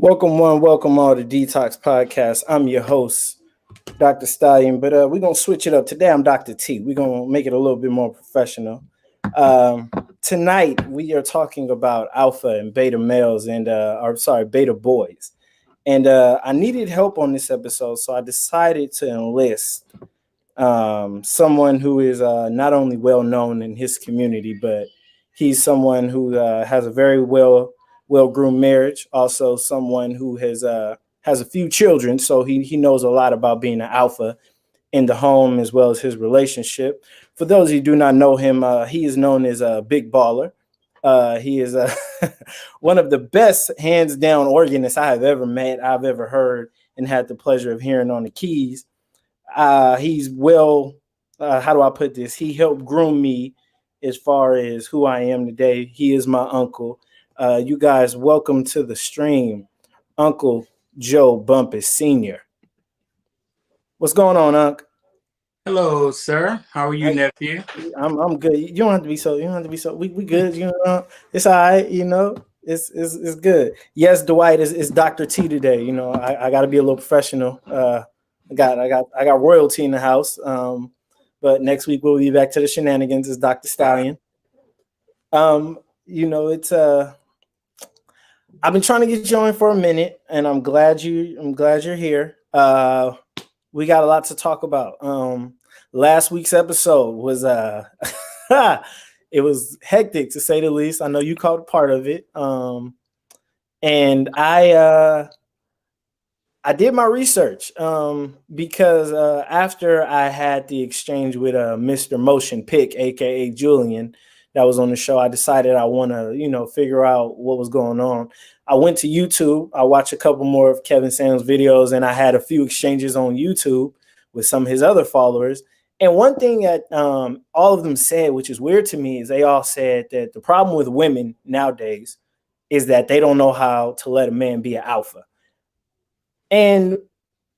Welcome all to Detox Podcast. I'm your host, Dr. Stallion, but we're going to switch it up. Today, I'm Dr. T. We're going to make it a little bit more professional. Tonight, we are talking about alpha and beta males beta boys. And I needed help on this episode, so I decided to enlist someone who is not only well known in his community, but he's someone who has a very well-groomed marriage. Also, someone who has a few children, so he knows a lot about being an alpha in the home as well as his relationship. For those who do not know him, he is known as a big baller. He is one of the best, hands down, organists I have ever met, I've ever heard, and had the pleasure of hearing on the keys. He's how do I put this? He helped groom me as far as who I am today. He is my uncle. You guys, welcome to the stream, Uncle Joe Bumpus Sr. What's going on, Unc? Hello, sir. How are you, nephew? I'm good. You don't have to be so. We good. It's all right. It's good. Yes, Dwight is Dr. T today. I got to be a little professional. I got royalty in the house. But next week we'll be back to the shenanigans as Dr. Stallion. It's I've been trying to get you on for a minute, and I'm glad you're here. We got a lot to talk about. Last week's episode was it was hectic to say the least. I know you caught part of it. And I did my research because after I had the exchange with Mr. Motion Pick, aka Julian, that was on the show, I decided I want to, figure out what was going on. I went to YouTube. I watched a couple more of Kevin Samuels' videos, and I had a few exchanges on YouTube with some of his other followers. And one thing that all of them said, which is weird to me, is they all said that the problem with women nowadays is that they don't know how to let a man be an alpha. And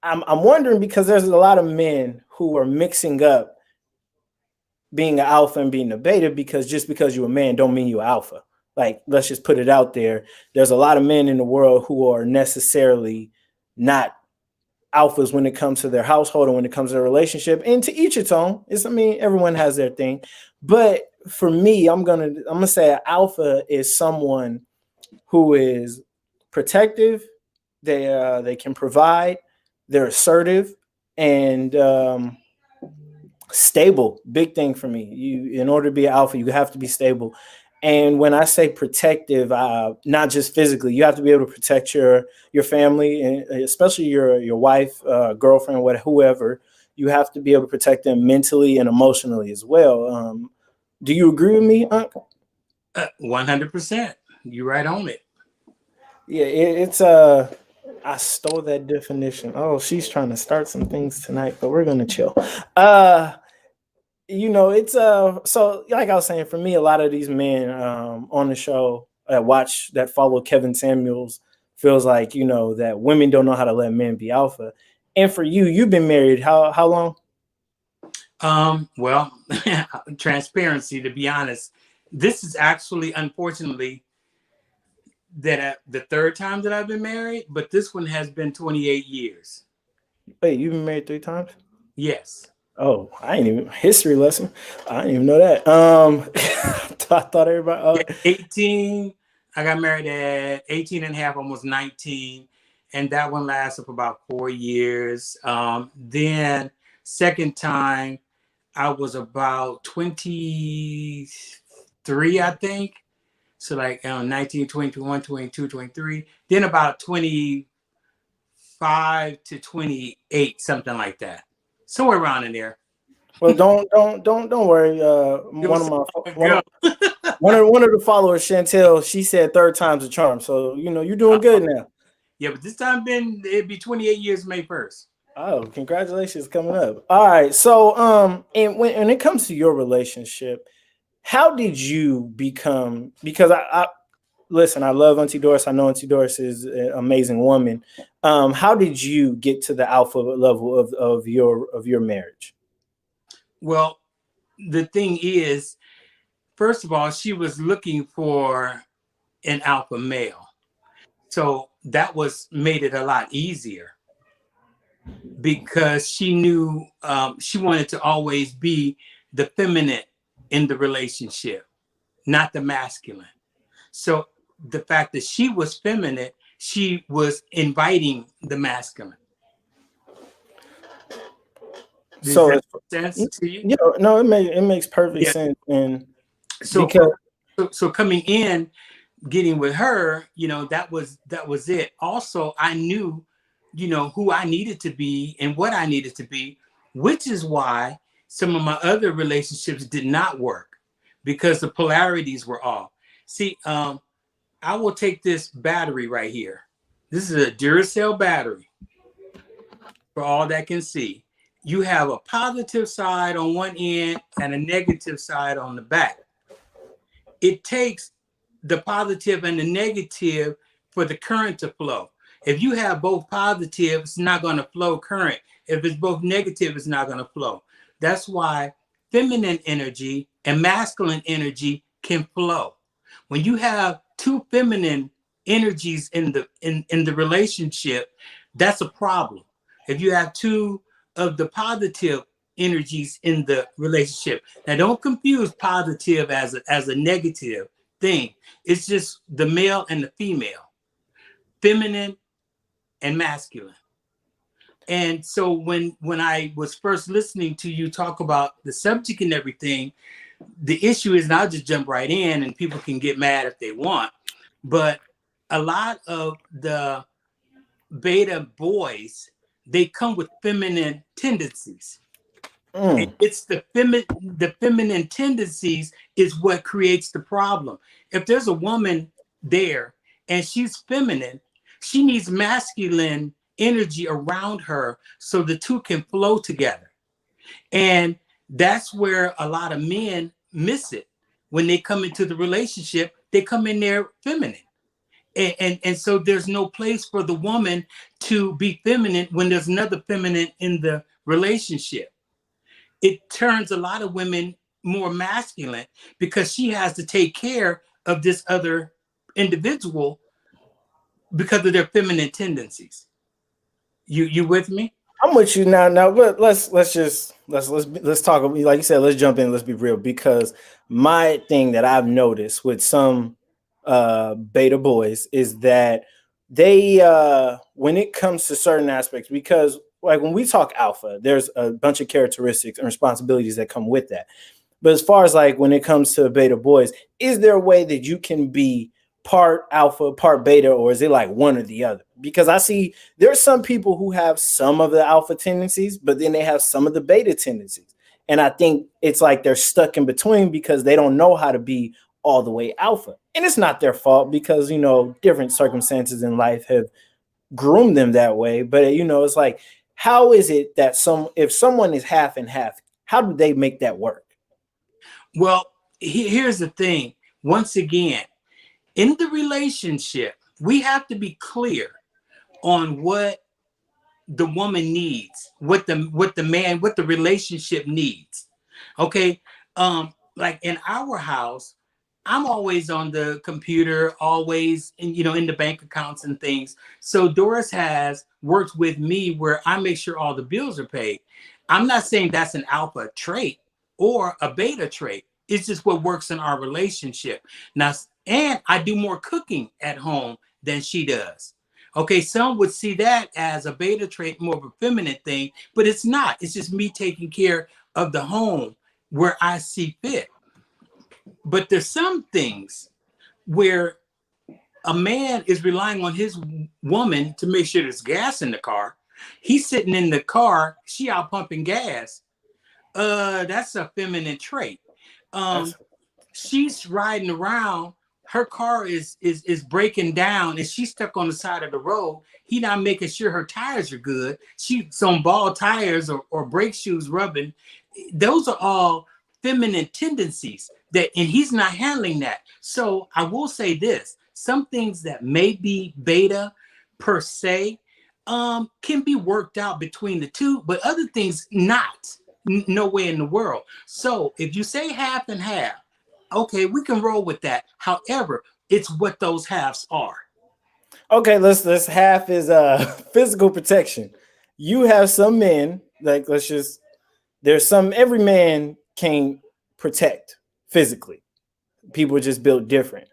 I'm wondering, because there's a lot of men who are mixing up being an alpha and being a beta, because just because you're a man don't mean you're alpha. Like, let's just put it out there. There's a lot of men in the world who are necessarily not alphas when it comes to their household and when it comes to their relationship. And to each its own. Everyone has their thing. But for me, I'm gonna say an alpha is someone who is protective. They can provide. They're assertive and stable. Big thing for me. In order to be an alpha, you have to be stable. And when I say protective, not just physically, you have to be able to protect your family, and especially your wife, girlfriend, whoever. You have to be able to protect them mentally and emotionally as well. Do you agree with me, Unc? 100%. You're right on it. Yeah, it's I stole that definition. Oh, she's trying to start some things tonight, but we're gonna chill. It's so like I was saying, for me, a lot of these men on the show that follow Kevin Samuels feels like, that women don't know how to let men be alpha. And for you, you've been married how long? Well, transparency, to be honest, this is actually, unfortunately, that the third time that I've been married, but this one has been 28 years. Wait, you've been married 3 times? Yes. Oh, I ain't even history lesson. I didn't even know that. I thought everybody 18. I got married at 18 and a half, almost 19. And that one lasted for about 4 years. Then second time, I was about 23, I think. So like 19, 20, 21, 22, 23. Then about 25 to 28, something like that. Somewhere around in there. Well, don't worry. One of the followers, Chantel, she said third time's a charm. So you're doing good now. Yeah, but this time it'd be 28 years May 1st. Oh, congratulations coming up. All right. So and when it comes to your relationship, how did you become? Because I listen, I love Auntie Doris. I know Auntie Doris is an amazing woman. How did you get to the alpha level of your marriage? Well, the thing is, first of all, she was looking for an alpha male. So that was made it a lot easier because she knew she wanted to always be the feminine in the relationship, not the masculine. So the fact that she was feminine, she was inviting the masculine. Does So that make sense to you? yeah, no, it makes perfect sense. And So, because so coming in, getting with her, that was it. Also, I knew, who I needed to be and what I needed to be, which is why some of my other relationships did not work because the polarities were off. See, I will take this battery right here. This is a Duracell battery for all that can see. You have a positive side on one end and a negative side on the back. It takes the positive and the negative for the current to flow. If you have both positive, it's not going to flow current. If it's both negative, it's not going to flow. That's why feminine energy and masculine energy can flow. When you have two feminine energies in the relationship, that's a problem. If you have two of the positive energies in the relationship, now don't confuse positive as a negative thing. It's just the male and the female, feminine and masculine. And so when I was first listening to you talk about the subject and everything, the issue is, and I'll just jump right in and people can get mad if they want, but a lot of the beta boys, they come with feminine tendencies. And it's the feminine tendencies is what creates the problem. If there's a woman there and she's feminine, she needs masculine energy around her so the two can flow together. And that's where a lot of men miss it. When they come into the relationship, they come in there feminine. And so there's no place for the woman to be feminine when there's another feminine in the relationship. It turns a lot of women more masculine because she has to take care of this other individual because of their feminine tendencies. You with me? I'm with you now. Now, but let's talk. Like you said, let's jump in. Let's be real, because my thing that I've noticed with some beta boys is that they when it comes to certain aspects, because like when we talk alpha, there's a bunch of characteristics and responsibilities that come with that. But as far as like when it comes to beta boys, is there a way that you can be part alpha, part beta, or is it like one or the other? Because I see there's some people who have some of the alpha tendencies, but then they have some of the beta tendencies. And I think it's like they're stuck in between because they don't know how to be all the way alpha. And it's not their fault because, different circumstances in life have groomed them that way. But, it's like, how is it that if someone is half and half, how do they make that work? Well, here's the thing. Once again, in the relationship, we have to be clear on what the woman needs, what the relationship needs. Okay. Like in our house, I'm always on the computer, always in the bank accounts and things. So Doris has worked with me where I make sure all the bills are paid. I'm not saying that's an alpha trait or a beta trait. It's just what works in our relationship. Now, and I do more cooking at home than she does. Okay, some would see that as a beta trait, more of a feminine thing, but it's not. It's just me taking care of the home where I see fit. But there's some things where a man is relying on his woman to make sure there's gas in the car. He's sitting in the car, she out pumping gas. That's a feminine trait. She's riding around, her car is breaking down and she's stuck on the side of the road. He not making sure her tires are good. She's on ball tires or brake shoes rubbing. Those are all feminine tendencies and he's not handling that. So I will say this, some things that may be beta per se can be worked out between the two, but other things not. No way in the world. So if you say half and half, okay, we can roll with that. However, it's what those halves are. Okay, let's half is physical protection. You have some men, like let's just there's some every man can protect physically. People are just built different.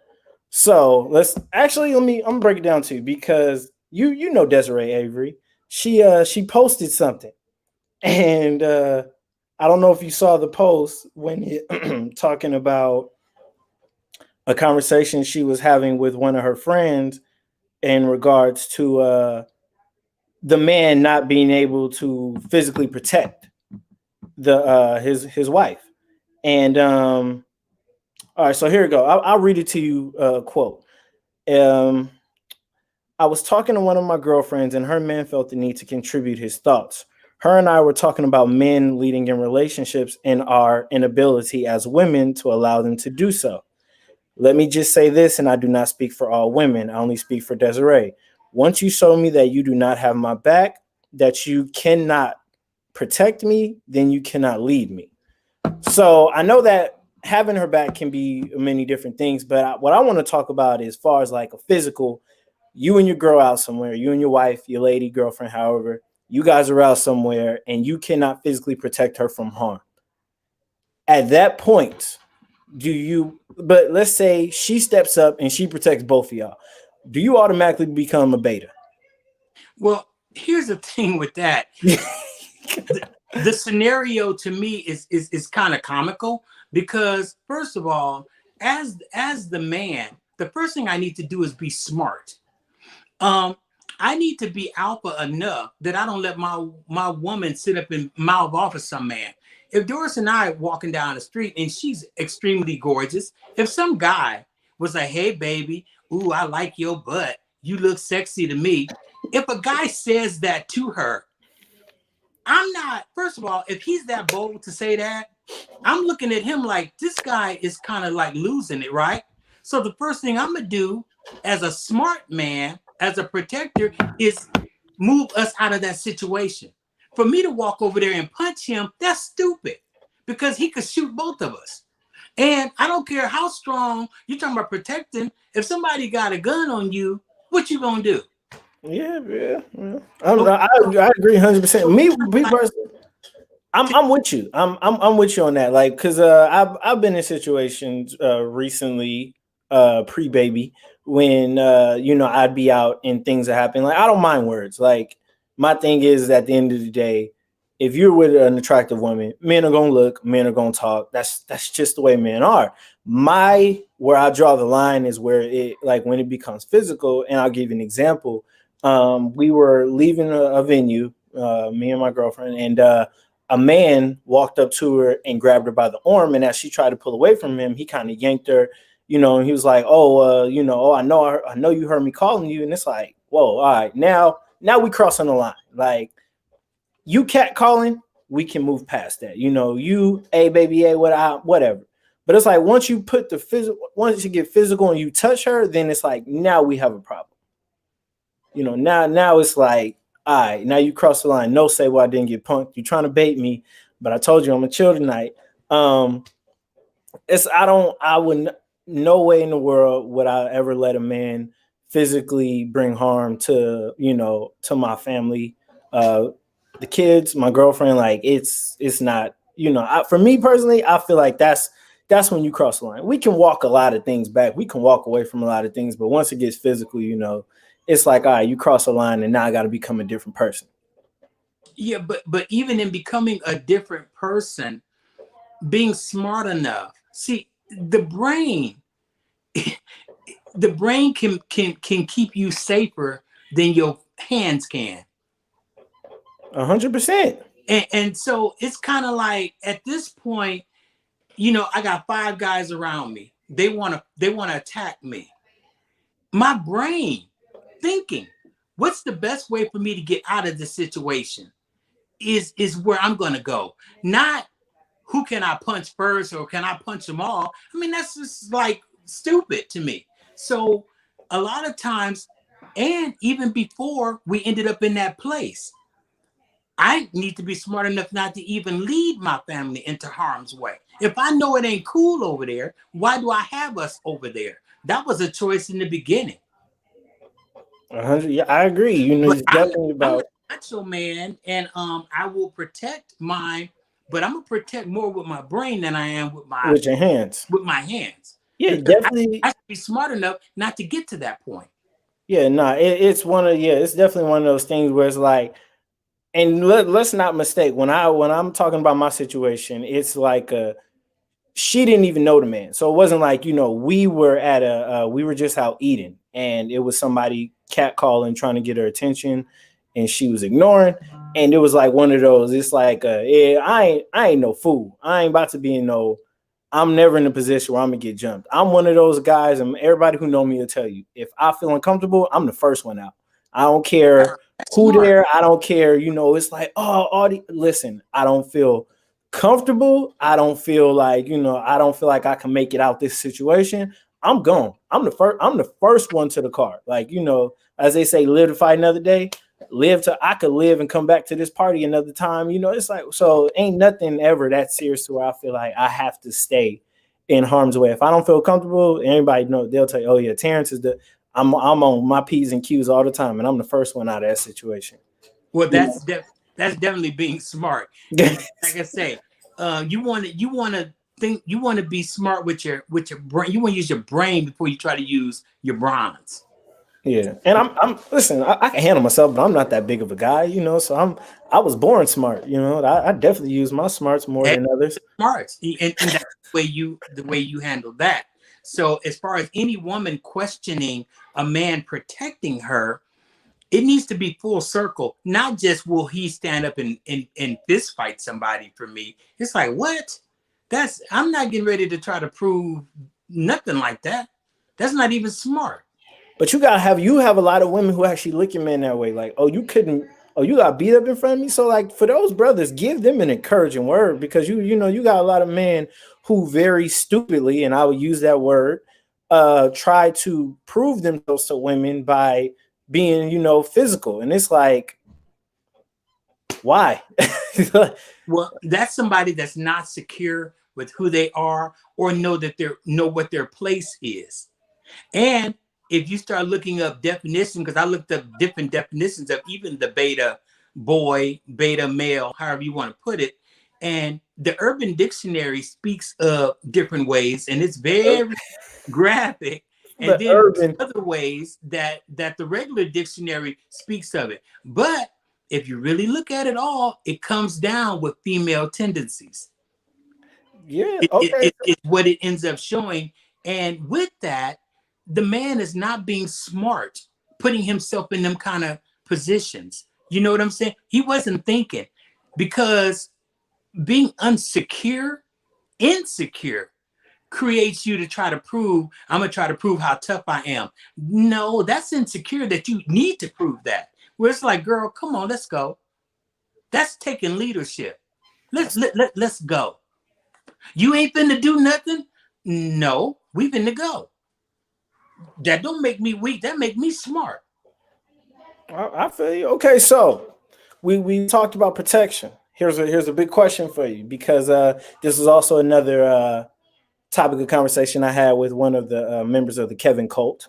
So let me I'm gonna break it down to you because you know Desiree Avery. She posted something and I don't know if you saw the post when it talking about a conversation she was having with one of her friends in regards to the man not being able to physically protect his wife. And all right, so here we go. I'll read it to you. Quote. Um, I was talking to one of my girlfriends, and her man felt the need to contribute his thoughts. Her and I were talking about men leading in relationships and our inability as women to allow them to do so. Let me just say this, and I do not speak for all women. I only speak for Desiree. Once you show me that you do not have my back, that you cannot protect me, then you cannot lead me. So I know that having her back can be many different things, but what I want to talk about is as far as like a physical, you and your girl out somewhere, you and your wife, your lady, girlfriend, however, you guys are out somewhere and you cannot physically protect her from harm. At that point, but let's say she steps up and she protects both of y'all. Do you automatically become a beta? Well, here's the thing with that. The scenario to me is kind of comical because first of all, as the man, the first thing I need to do is be smart. I need to be alpha enough that I don't let my woman sit up and mouth off of some man. If Doris and I are walking down the street and she's extremely gorgeous, if some guy was like, "Hey baby, ooh, I like your butt. You look sexy to me." If a guy says that to her, I'm not, first of all, if he's that bold to say that, I'm looking at him like this guy is kind of like losing it, right? So the first thing I'm gonna do as a smart man, as a protector, is move us out of that situation. For me to walk over there and punch him, that's stupid because he could shoot both of us. And I don't care how strong you're talking about protecting. If somebody got a gun on you, what you gonna do? Yeah. I agree 100%. Me personally, I'm with you. I'm with you on that. Like, cause I've been in situations recently, pre baby, when I'd be out and things are happening. Like, I don't mind words. Like, my thing is at the end of the day, if you're with an attractive woman, men are gonna look, men are gonna talk. That's just the way men are. Where I draw the line is where it, like, when it becomes physical. And I'll give you an example. We were leaving a venue, me and my girlfriend, and a man walked up to her and grabbed her by the arm. And as she tried to pull away from him, he kind of yanked her, and he was like, I know you heard me calling you. And it's like, whoa, all right, now we crossing the line. Like, you cat calling, we can move past that. Hey baby, hey, whatever. But it's like once you get physical and you touch her, then it's like now we have a problem. Now it's like, all right, now you cross the line. No, say, well, I didn't get punked. You're trying to bait me, but I told you I'm gonna chill tonight. No way in the world would I ever let a man physically bring harm to my family, the kids, my girlfriend. Like, it's not, for me personally, I feel like that's when you cross the line. We can walk a lot of things back. We can walk away from a lot of things, but once it gets physical, it's like, all right, you cross the line and now I got to become a different person. Yeah, but even in becoming a different person, being smart enough. See, the brain can keep you safer than your hands can. 100%. And so it's kind of like at this point, I got 5 guys around me. They want to attack me. My brain thinking, what's the best way for me to get out of this situation is where I'm going to go. Not who can I punch first or can I punch them all? I mean, that's just like stupid to me. So a lot of times, and even before we ended up in that place, I need to be smart enough not to even lead my family into harm's way. If I know it ain't cool over there, why do I have us over there? That was a choice in the beginning. 100. Yeah, I agree. You know, But it's definitely I'm about a macho man, and I will protect mine, but I'm gonna protect more with my brain than I am with with your hands. my hands, Yeah, because definitely. I should be smart enough not to get to that point. Yeah, no, it's one of it's definitely one of those things where it's like, and let's not mistake when I'm talking about my situation, it's like she didn't even know the man, so it wasn't like we were at we were just out eating, and it was somebody catcalling trying to get her attention, and she was ignoring, and it was like one of those. It's like yeah, I ain't no fool. I ain't about to be in no. I'm never in a position where I'm gonna get jumped. I'm one of those guys, and everybody who know me will tell you, if I feel uncomfortable, I'm the first one out. I don't care who there. I don't care. It's like, listen, I don't feel comfortable. I don't feel like, I don't feel like I can make it out this situation. I'm gone. I'm the first one to the car. Like, as they say, live to fight another day. I could live and come back to this party another time. It's like, so ain't nothing ever that serious to where I feel like I have to stay in harm's way. If I don't feel comfortable, anybody know, they'll tell you, oh yeah, Terrence is I'm on my P's and Q's all the time, and I'm the first one out of that situation. Well, that's definitely being smart. Like I say, you want to think, you want to be smart with your brain. You want to use your brain before you try to use your bronze. Yeah, and I'm listen. I can handle myself, but I'm not that big of a guy, So I was born smart, I definitely use my smarts more than others. Smarts, and that's the way you handle that. So as far as any woman questioning a man protecting her, it needs to be full circle, not just will he stand up and fist fight somebody for me. It's like, what? I'm not getting ready to try to prove nothing like that. That's not even smart. But you have a lot of women who actually look at men that way, like, oh, you got beat up in front of me. So like for those brothers, give them an encouraging word, because you got a lot of men who very stupidly, and I would use that word, try to prove themselves to women by being, physical. And it's like, why? Well, that's somebody that's not secure with who they are, or know what their place is. And if you start looking up definitions, because I looked up different definitions of even the beta boy, beta male, however you want to put it, and the Urban Dictionary speaks of different ways, and it's very graphic. And then other ways that the regular dictionary speaks of it. But if you really look at it all, it comes down with female tendencies. Yeah, okay. It's what it ends up showing. And with that, the man is not being smart, putting himself in them kind of positions. You know what I'm saying? He wasn't thinking, because being insecure creates you to try to prove, I'm going to try to prove how tough I am. No, that's insecure, that you need to prove that. Where it's like, girl, come on, let's go. That's taking leadership. Let's go. You ain't finna do nothing? No, we finna go. That don't make me weak. That make me smart. I feel you. Okay, so we talked about protection. Here's a big question for you, because this is also another topic of conversation I had with one of the members of the Kevin cult.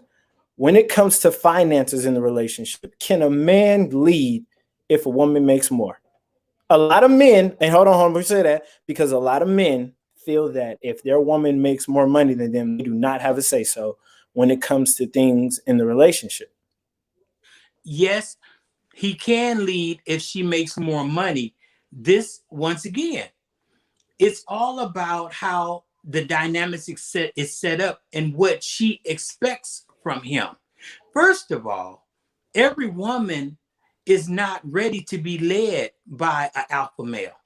When it comes to finances in the relationship, can a man lead if a woman makes more? A lot of men, and hold on, we say that because a lot of men feel that if their woman makes more money than them, they do not have a say so when it comes to things in the relationship. Yes, he can lead if she makes more money. This, once again, it's all about how the dynamics is set up and what she expects from him. First of all, every woman is not ready to be led by an alpha male.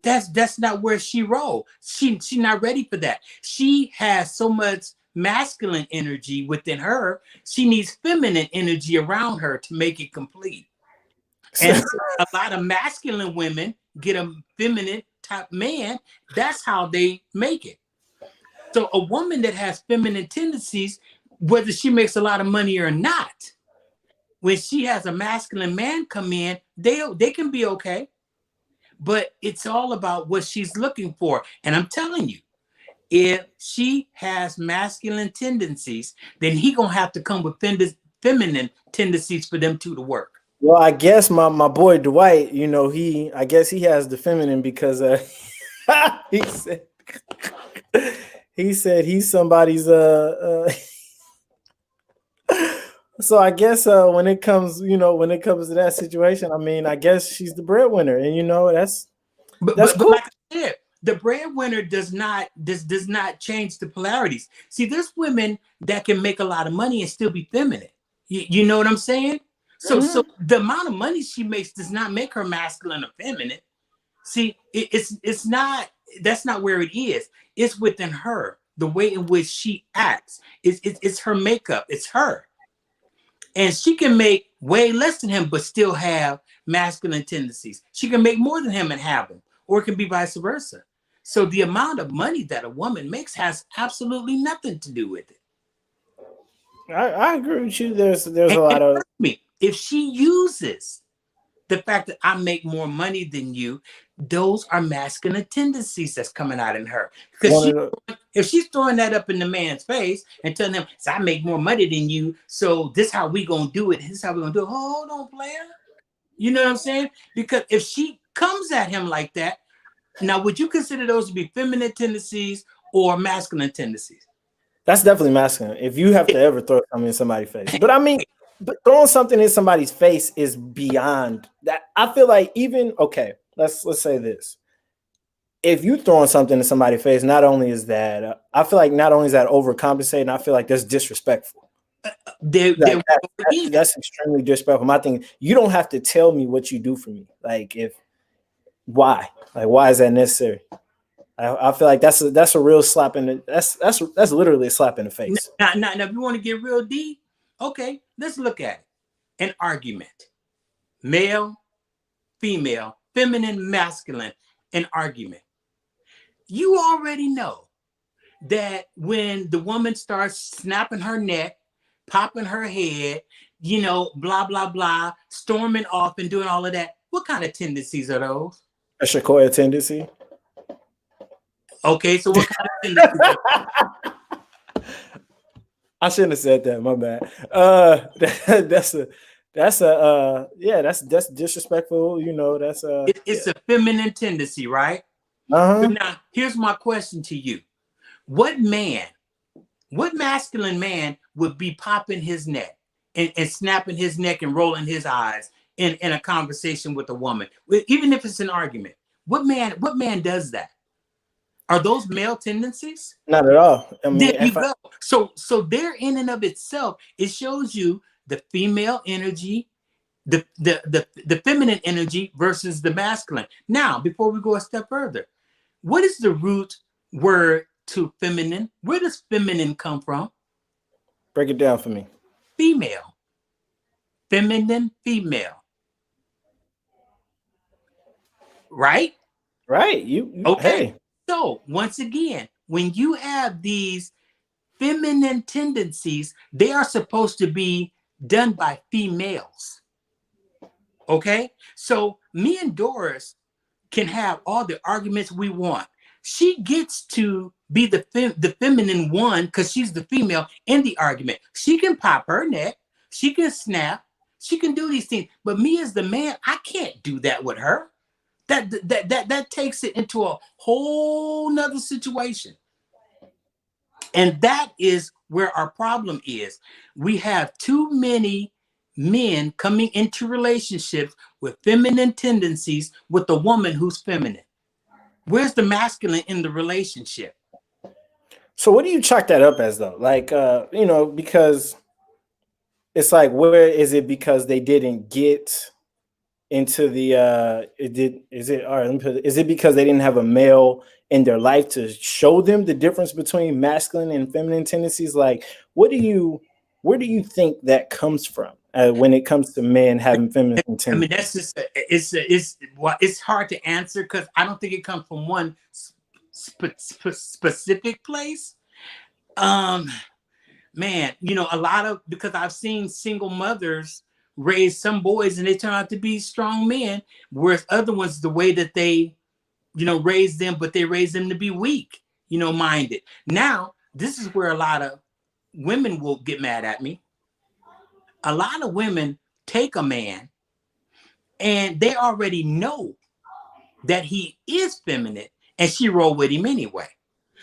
That's not where she rolls. She's not ready for that. She has so much masculine energy within her. She needs feminine energy around her to make it complete. And a lot of masculine women get a feminine type man. That's how they make it. So a woman that has feminine tendencies, whether she makes a lot of money or not, when she has a masculine man come in, they can be okay. But it's all about what she's looking for. And I'm telling you, if she has masculine tendencies, then he gonna have to come with feminine tendencies for them two to work. Well, I guess my boy Dwight, I guess he has the feminine because he said he's somebody's so I guess when it comes to that situation, I mean, I guess she's the breadwinner, and that's but cool. Like I said, the breadwinner does not change the polarities. See, there's women that can make a lot of money and still be feminine. You know what I'm saying? So the amount of money she makes does not make her masculine or feminine. See, it's not. That's not where it is. It's within her, the way in which she acts. It's her makeup. It's her. And she can make way less than him, but still have masculine tendencies. She can make more than him and have them, or it can be vice versa. So the amount of money that a woman makes has absolutely nothing to do with it. I agree with you. There's a lot of me. If she uses the fact that I make more money than you, those are masculine tendencies that's coming out in her. Because if she's throwing that up in the man's face and telling him, so I make more money than you, so this is how we gonna do it. This is how we gonna do it. Hold on, player. You know what I'm saying? Because if she comes at him like that, now would you consider those to be feminine tendencies or masculine tendencies? That's definitely masculine. If you have to ever throw something in somebody's face, but I mean, but throwing something in somebody's face is beyond that. I feel like let's say this. If you throwing something in somebody's face, not only is that, I feel like not only is that overcompensating, I feel like that's disrespectful. That's extremely disrespectful. My thing, you don't have to tell me what you do for me. Like, why is that necessary? I feel like that's a real slap in the, that's literally a slap in the face. Now, if you want to get real deep, okay, let's look at it. An argument. Male, female, feminine, masculine, an argument. You already know that when the woman starts snapping her neck, popping her head, blah, blah, blah, storming off and doing all of that, what kind of tendencies are those? A Shakoya tendency. Okay, so what kind of tendencies are those? I shouldn't have said that. My bad. That's disrespectful. It's a feminine tendency, right? Uh-huh. Now, here's my question to you: what masculine man would be popping his neck and snapping his neck and rolling his eyes in a conversation with a woman, even if it's an argument? What man does that? Are those male tendencies? Not at all. I mean, there you go. So there, in and of itself, it shows you the female energy, the feminine energy versus the masculine. Now, before we go a step further, what is the root word to feminine? Where does feminine come from? Break it down for me. Female. Feminine, female. Right? Right. Okay. Hey. So once again, when you have these feminine tendencies, they are supposed to be done by females. Okay? So me and Doris can have all the arguments we want. She gets to be the feminine one because she's the female in the argument. She can pop her neck. She can snap. She can do these things. But me as the man, I can't do that with her. That takes it into a whole nother situation. And that is where our problem is. We have too many men coming into relationships with feminine tendencies with a woman who's feminine. Where's the masculine in the relationship? So what do you chalk that up as, though? Like, because it's like, where is it because they didn't get into the is it because they didn't have a male in their life to show them the difference between masculine and feminine tendencies? Like, where do you think that comes from when it comes to men having feminine tendencies? I mean, that's just it's hard to answer because I don't think it comes from one specific place. man, a lot of, because I've seen single mothers raise some boys and they turn out to be strong men, whereas other ones, the way that they, raise them, but they raise them to be weak, minded. Now, this is where a lot of women will get mad at me. A lot of women take a man and they already know that he is feminine, and she roll with him anyway.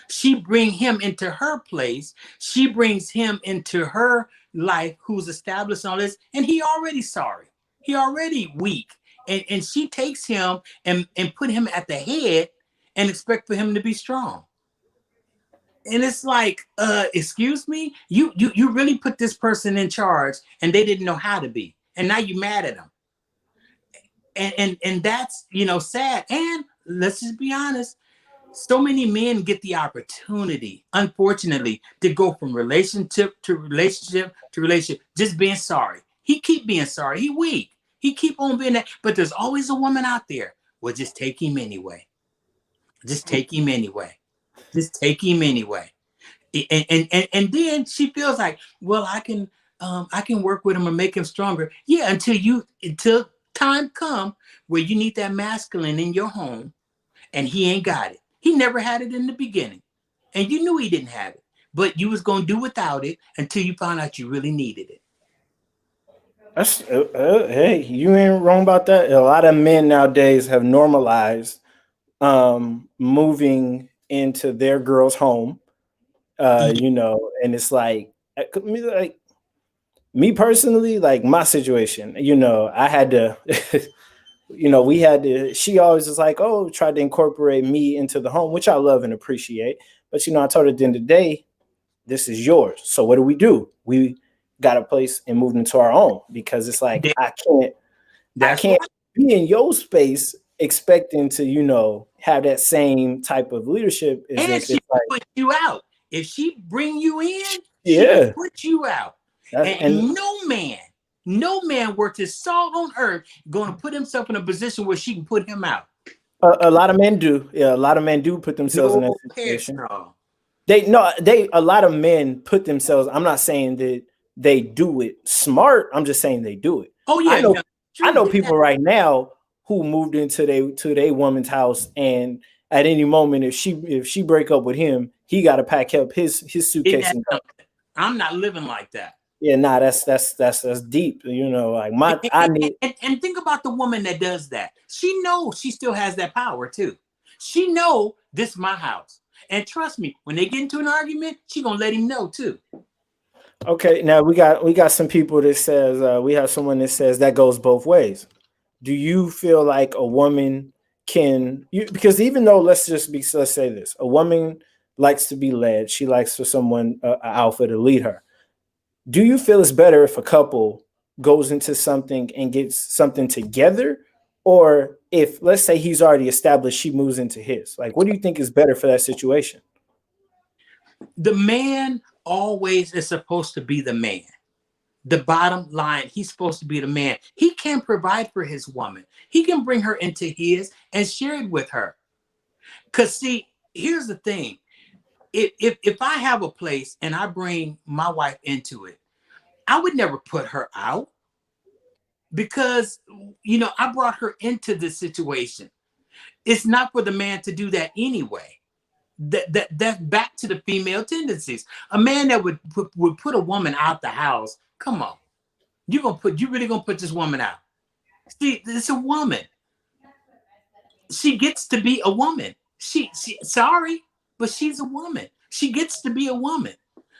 She bring him into her place. She brings him into her life, who's established on this, and he already sorry. He already weak. And she takes him and put him at the head and expect for him to be strong. And it's like, excuse me, you really put this person in charge and they didn't know how to be. And now you're mad at them. And that's, sad. And let's just be honest, so many men get the opportunity, unfortunately, to go from relationship to relationship to relationship, just being sorry. He keep being sorry. He weak. He keep on being that. But there's always a woman out there. Well, just take him anyway. Just take him anyway. Just take him anyway. And then she feels like, well, I can work with him and make him stronger. Yeah, until time come where you need that masculine in your home, and he ain't got it. He never had it in the beginning, and you knew he didn't have it, but you was gonna do without it until you found out you really needed it. That's hey, you ain't wrong about that. A lot of men nowadays have normalized moving into their girl's home, and it's like me personally, like my situation, I had to, we had to, she always was like, oh, tried to incorporate me into the home, which I love and appreciate. But, I told her at the end of the day, this is yours. So what do? We got a place and moved into our own, because it's like, I can't be in your space expecting to, have that same type of leadership. And she put you out. If she bring you in, she put you out. And no man worth his salt on earth going to put himself in a position where she can put him out. A lot of men do. Yeah, a lot of men do put themselves in that situation. A lot of men put themselves. I'm not saying that they do it smart. I'm just saying they do it. Oh yeah, I know people right now who moved into their woman's house, and at any moment, if she break up with him, he got to pack up his suitcase. I'm not living like that. Yeah, nah, that's deep. Like and think about the woman that does that. She knows she still has that power too. She know this is my house, and trust me, when they get into an argument, she gonna let him know too. Okay, now we got some people that says we have someone that says that goes both ways. Do you feel like a woman because even though let's say this, a woman likes to be led, she likes for someone, an alpha, to lead her. Do you feel it's better if a couple goes into something and gets something together, or if, let's say, he's already established, she moves into his? Like, what do you think is better for that situation? The man always is supposed to be the man. The bottom line, he's supposed to be the man. He can provide for his woman. He can bring her into his and share it with her. Because see, here's the thing. If I have a place and I bring my wife into it, I would never put her out, because, I brought her into this situation. It's not for the man to do that anyway. That's back to the female tendencies. A man that would put a woman out the house. Come on, you really gonna put this woman out? See, it's a woman. She gets to be a woman. She sorry, but she's a woman. She gets to be a woman,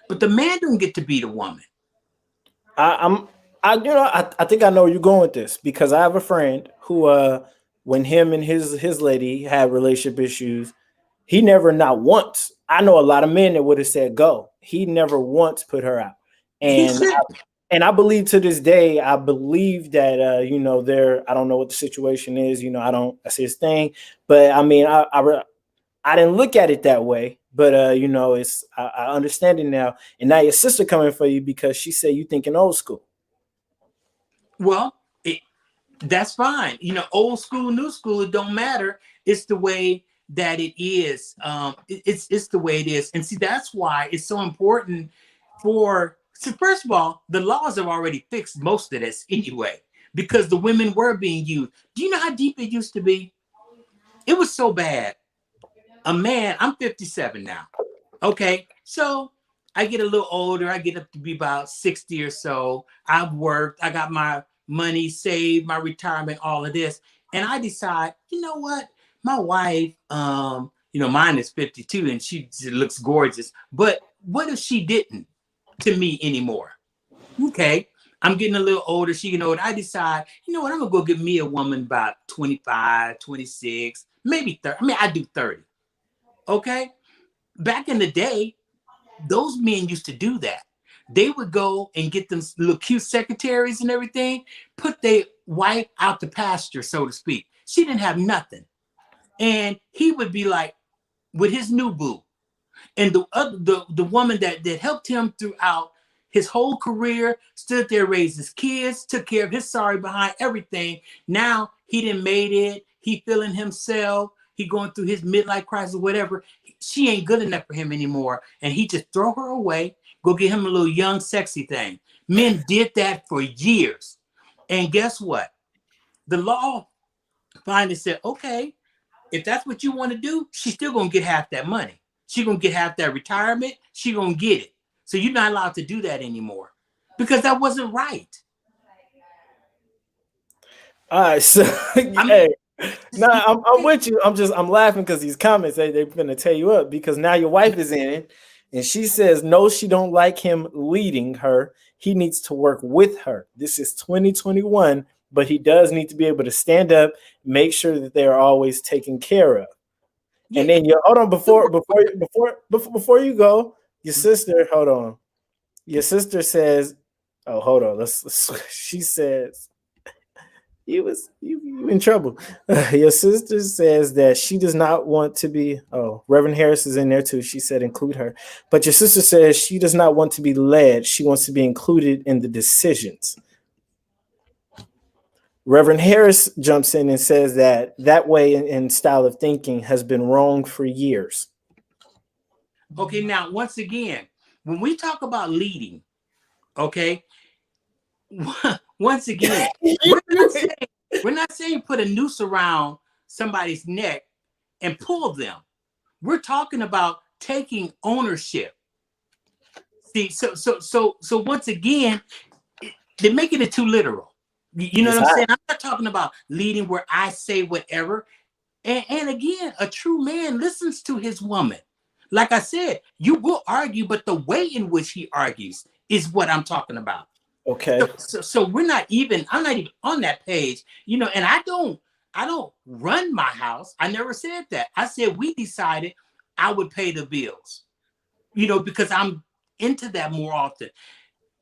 but the man don't get to be the woman. I think I know where you're going with this, because I have a friend who, when him and his lady had relationship issues, he never, not once. I know a lot of men that would have said go. He never once put her out, and I believe to this day, I believe that I don't know what the situation is. That's his thing, but I mean, I didn't look at it that way. But it's I understand it now. And now your sister coming for you because she said you thinking old school. Well, that's fine. Old school, new school, it don't matter. It's the way that it is. It's the way it is. And see, that's why it's so important so first of all, the laws have already fixed most of this anyway, because the women were being used. Do you know how deep it used to be? It was so bad. A man, I'm 57 now. Okay, so I get a little older. I get up to be about 60 or so. I've worked. I got my money saved, my retirement, all of this. And I decide, you know what? My wife, mine is 52 and she looks gorgeous. But what if she didn't to me anymore? Okay, I'm getting a little older. She getting older. I decide, you know what? I'm going to go get me a woman about 25, 26, maybe 30. I mean, I do 30. Okay. Back in the day, those men used to do that. They would go and get them little cute secretaries and everything, put their wife out to pasture, so to speak. She didn't have nothing. And he would be like with his new boo. And the woman that helped him throughout his whole career, stood there, raised his kids, took care of his sorry behind, everything. Now he done made it. He feeling himself. He going through his midlife crisis or whatever. She ain't good enough for him anymore. And he just throw her away, go get him a little young, sexy thing. Men did that for years. And guess what? The law finally said, okay, if that's what you want to do, she's still going to get half that money. She's going to get half that retirement. She's going to get it. So you're not allowed to do that anymore because that wasn't right. All right. So, hey, no, I'm with you. I'm laughing because these comments, they're going to tear you up because now your wife is in it and she says, no, she don't like him leading her. He needs to work with her. This is 2021, but he does need to be able to stand up, make sure that they're always taken care of. Yeah. And then hold on, before you go, your sister, hold on. Your sister says, oh, hold on. She says, you in trouble. Your sister says that she does not want to be, Reverend Harris is in there too. She said, include her. But your sister says she does not want to be led. She wants to be included in the decisions. Reverend Harris jumps in and says that way and style of thinking has been wrong for years. Okay, now, once again, when we talk about leading, okay, once again, we're not saying put a noose around somebody's neck and pull them. We're talking about taking ownership. See, so once again, they're making it too literal. You know what I'm saying? I'm not talking about leading where I say whatever. And again, a true man listens to his woman. Like I said, you will argue, but the way in which he argues is what I'm talking about. Okay. So I'm not even on that page, and I don't run my house. I never said that. I said we decided I would pay the bills, because I'm into that more often.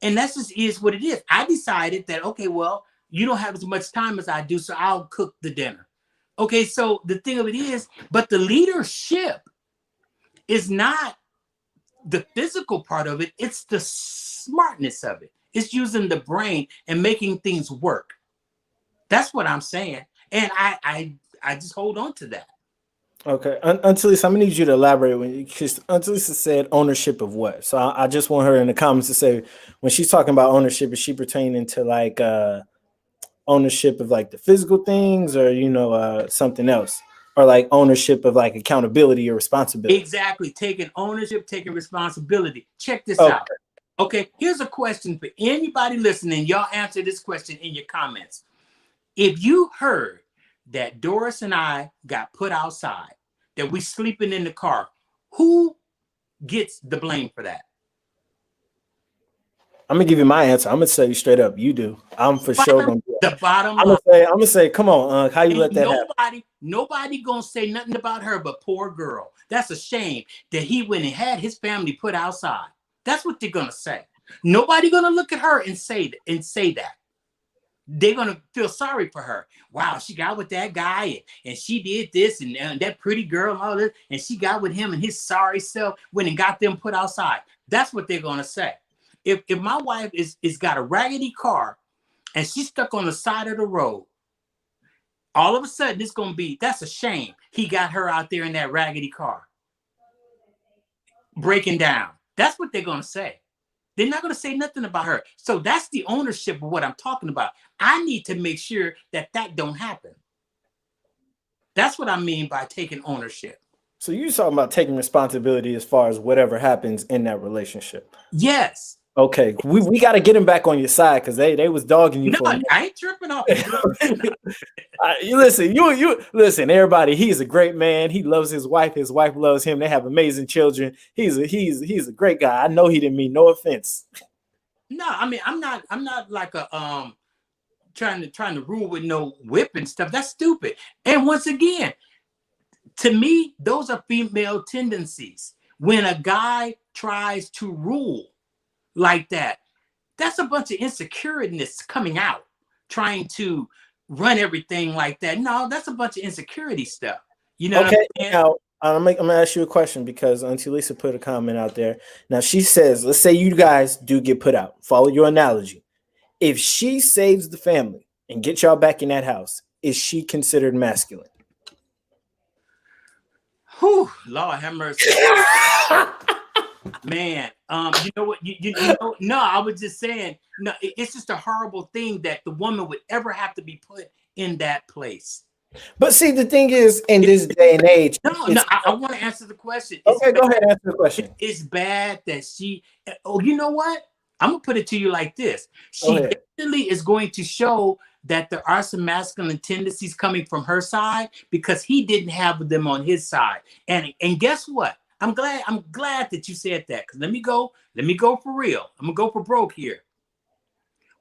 And that's just is what it is. I decided that, okay, well, you don't have as much time as I do, so I'll cook the dinner. Okay, so the thing of it is, but the leadership is not the physical part of it. It's the smartness of it. It's using the brain and making things work. That's what I'm saying. And I just hold on to that. Okay. Until I'm going to need you to elaborate because Lisa said ownership of what? So I just want her in the comments to say when she's talking about ownership, is she pertaining to like ownership of like the physical things or, something else? Or like ownership of like accountability or responsibility. Exactly. Taking ownership, taking responsibility. Check this out. Okay. Here's a question for anybody listening. Y'all answer this question in your comments. If you heard that Doris and I got put outside, that we sleeping in the car, who gets the blame for that? I'm gonna give you my answer. I'm gonna tell you straight up. You do. I'm for sure gonna do the bottom line. I'm gonna say, come on, how you let that happen? Nobody gonna say nothing about her but poor girl. That's a shame that he went and had his family put outside. That's what they're gonna say. Nobody gonna look at her and say that. They're gonna feel sorry for her. Wow, she got with that guy and she did this and that pretty girl and all this, and she got with him and his sorry self went and got them put outside. That's what they're gonna say. If my wife is got a raggedy car and she's stuck on the side of the road, all of a sudden it's going to be, that's a shame. He got her out there in that raggedy car, breaking down. That's what they're going to say. They're not going to say nothing about her. So that's the ownership of what I'm talking about. I need to make sure that that don't happen. That's what I mean by taking ownership. So you talking about taking responsibility as far as whatever happens in that relationship. Yes. Okay, we got to get him back on your side because they was dogging you. No, for I ain't tripping off. You listen, you listen, everybody. He's a great man. He loves his wife. His wife loves him. They have amazing children. He's a great guy. I know he didn't mean no offense. No, I mean I'm not like a trying to rule with no whip and stuff. That's stupid. And once again, to me, those are female tendencies. When a guy tries to rule like that, that's a bunch of insecurities coming out, trying to run everything like that. No, that's a bunch of insecurity stuff. You know Okay, what I'm saying? now I'm gonna ask you a question because Auntie Lisa put a comment out there. Now she says, let's say you guys do get put out. Follow your analogy. If she saves the family and gets y'all back in that house, is she considered masculine? Whew, Lord have mercy. Man, you know what? You know, no, I was just saying, no, it's just a horrible thing that the woman would ever have to be put in that place. But see, the thing is, in this day and age, no, I want to answer the question. Okay, go ahead and answer the question. It's bad that she. Oh, you know what? I'm gonna put it to you like this: she definitely is going to show that there are some masculine tendencies coming from her side because he didn't have them on his side. And guess what? I'm glad that you said that, because let me go for real. I'm gonna go for broke here.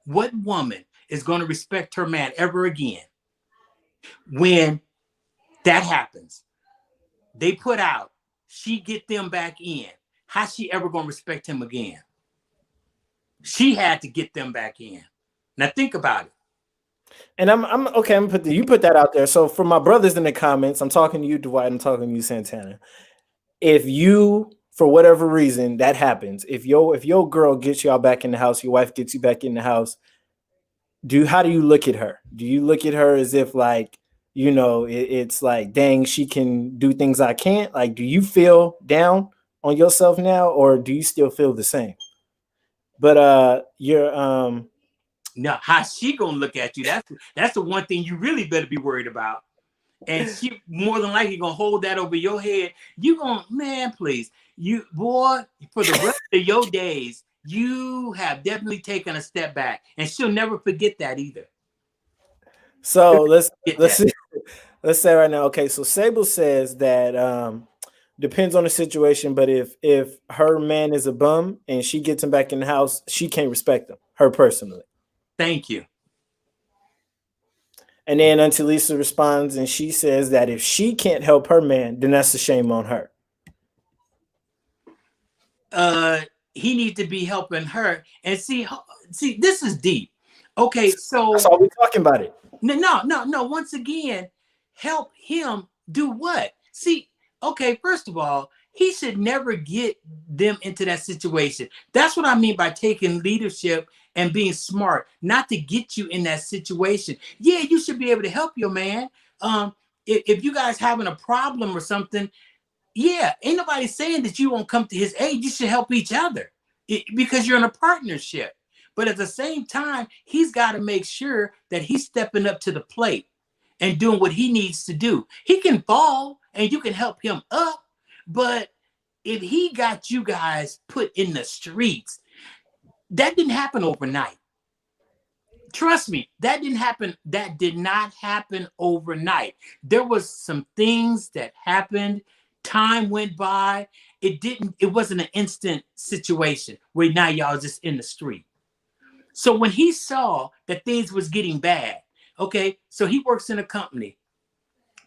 What woman is going to respect her man ever again when that happens? They put out, she get them back in. How's she ever going to respect him again? She had to get them back in. Now think about it. And I'm okay. You put that out there. So for my brothers in the comments, I'm talking to you, Dwight. I'm talking to you, Santana. If you, for whatever reason, that happens, if your girl gets y'all back in the house, your wife gets you back in the house, how do you look at her? Do you look at her as if like, you know, it's like, dang, she can do things I can't? Like, do you feel down on yourself now, or do you still feel the same? But you're now, how's she gonna look at you? That's the one thing you really better be worried about. And she more than likely gonna hold that over your head. You gonna, man, please, you boy, for the rest of your days, you have definitely taken a step back, and she'll never forget that either. So let's say right now, okay. So Sable says that depends on the situation, but if her man is a bum and she gets him back in the house, she can't respect him, her personally. Thank you. And then Auntie Lisa responds and she says that if she can't help her man, then that's a shame on her. He needs to be helping her. And see, this is deep. Okay, so that's all we're talking about it. No. Once again, help him do what? See, okay, first of all, he should never get them into that situation. That's what I mean by taking leadership and being smart, not to get you in that situation. Yeah, you should be able to help your man. If you guys having a problem or something, yeah, ain't nobody saying that you won't come to his aid. You should help each other because you're in a partnership. But at the same time, he's got to make sure that he's stepping up to the plate and doing what he needs to do. He can fall and you can help him up, but if he got you guys put in the streets, that didn't happen overnight. Trust me, that didn't happen. That did not happen overnight. There was some things that happened. Time went by. It wasn't an instant situation where now y'all just in the street. So when he saw that things was getting bad, okay, so he works in a company.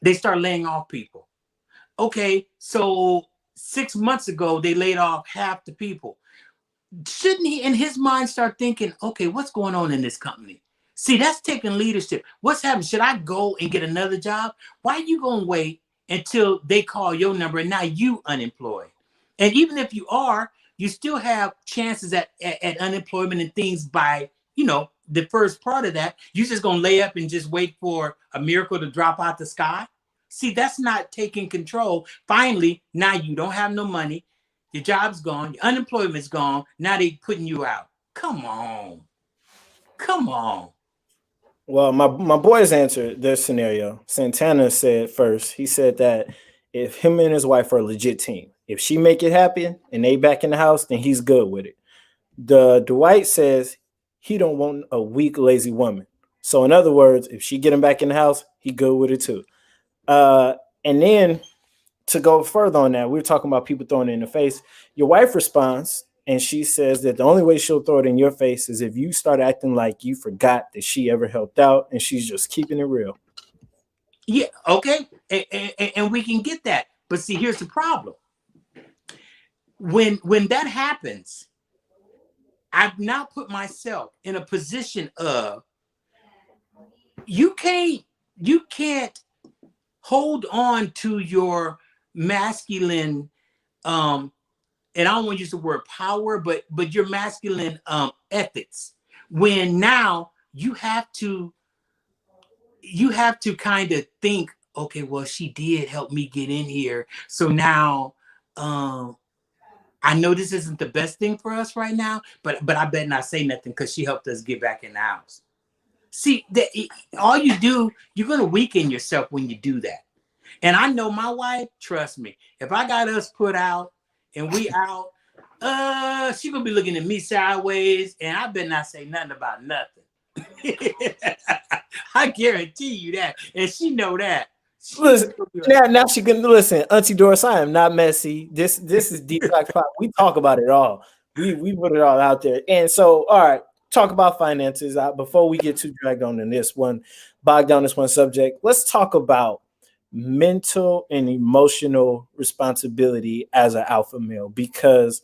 They start laying off people. Okay, so 6 months ago, they laid off half the people. Shouldn't he, in his mind, start thinking, okay, what's going on in this company? See, that's taking leadership. What's happening? Should I go and get another job? Why are you going to wait until they call your number and now you unemployed? And even if you are, you still have chances at unemployment and things by, you know, the first part of that. You're just going to lay up and just wait for a miracle to drop out the sky? See, that's not taking control. Finally, now you don't have no money. Your job's gone. Your unemployment's gone. Now they putting you out. Come on. Come on. Well, my boys answered their scenario. Santana said first. He said that if him and his wife are a legit team, if she make it happen and they back in the house, then he's good with it. The Dwight says he don't want a weak, lazy woman. So in other words, if she get him back in the house, he good with it too. And then to go further on that, we were talking about people throwing it in the face. Your wife responds, and she says that the only way she'll throw it in your face is if you start acting like you forgot that she ever helped out, and she's just keeping it real. Yeah, okay, and we can get that. But see, here's the problem. When that happens, I've now put myself in a position of you can't hold on to your masculine and I don't want to use the word power, but your masculine ethics, when now you have to kind of think, okay, well, she did help me get in here, so now I know this isn't the best thing for us right now, but I better not say nothing because she helped us get back in the house. See, all you do, you're going to weaken yourself when you do that. And I know my wife, trust me, if I got us put out and we out, she going to be looking at me sideways, and I better not say nothing about nothing. I guarantee you that. And she know that. Listen, now she can listen. Auntie Doris, I am not messy. This is Detox Pop. We talk about it all. We put it all out there. And so, all right, talk about finances. Before we get too dragged on in this one, bogged down this one subject, let's talk about mental and emotional responsibility as an alpha male. Because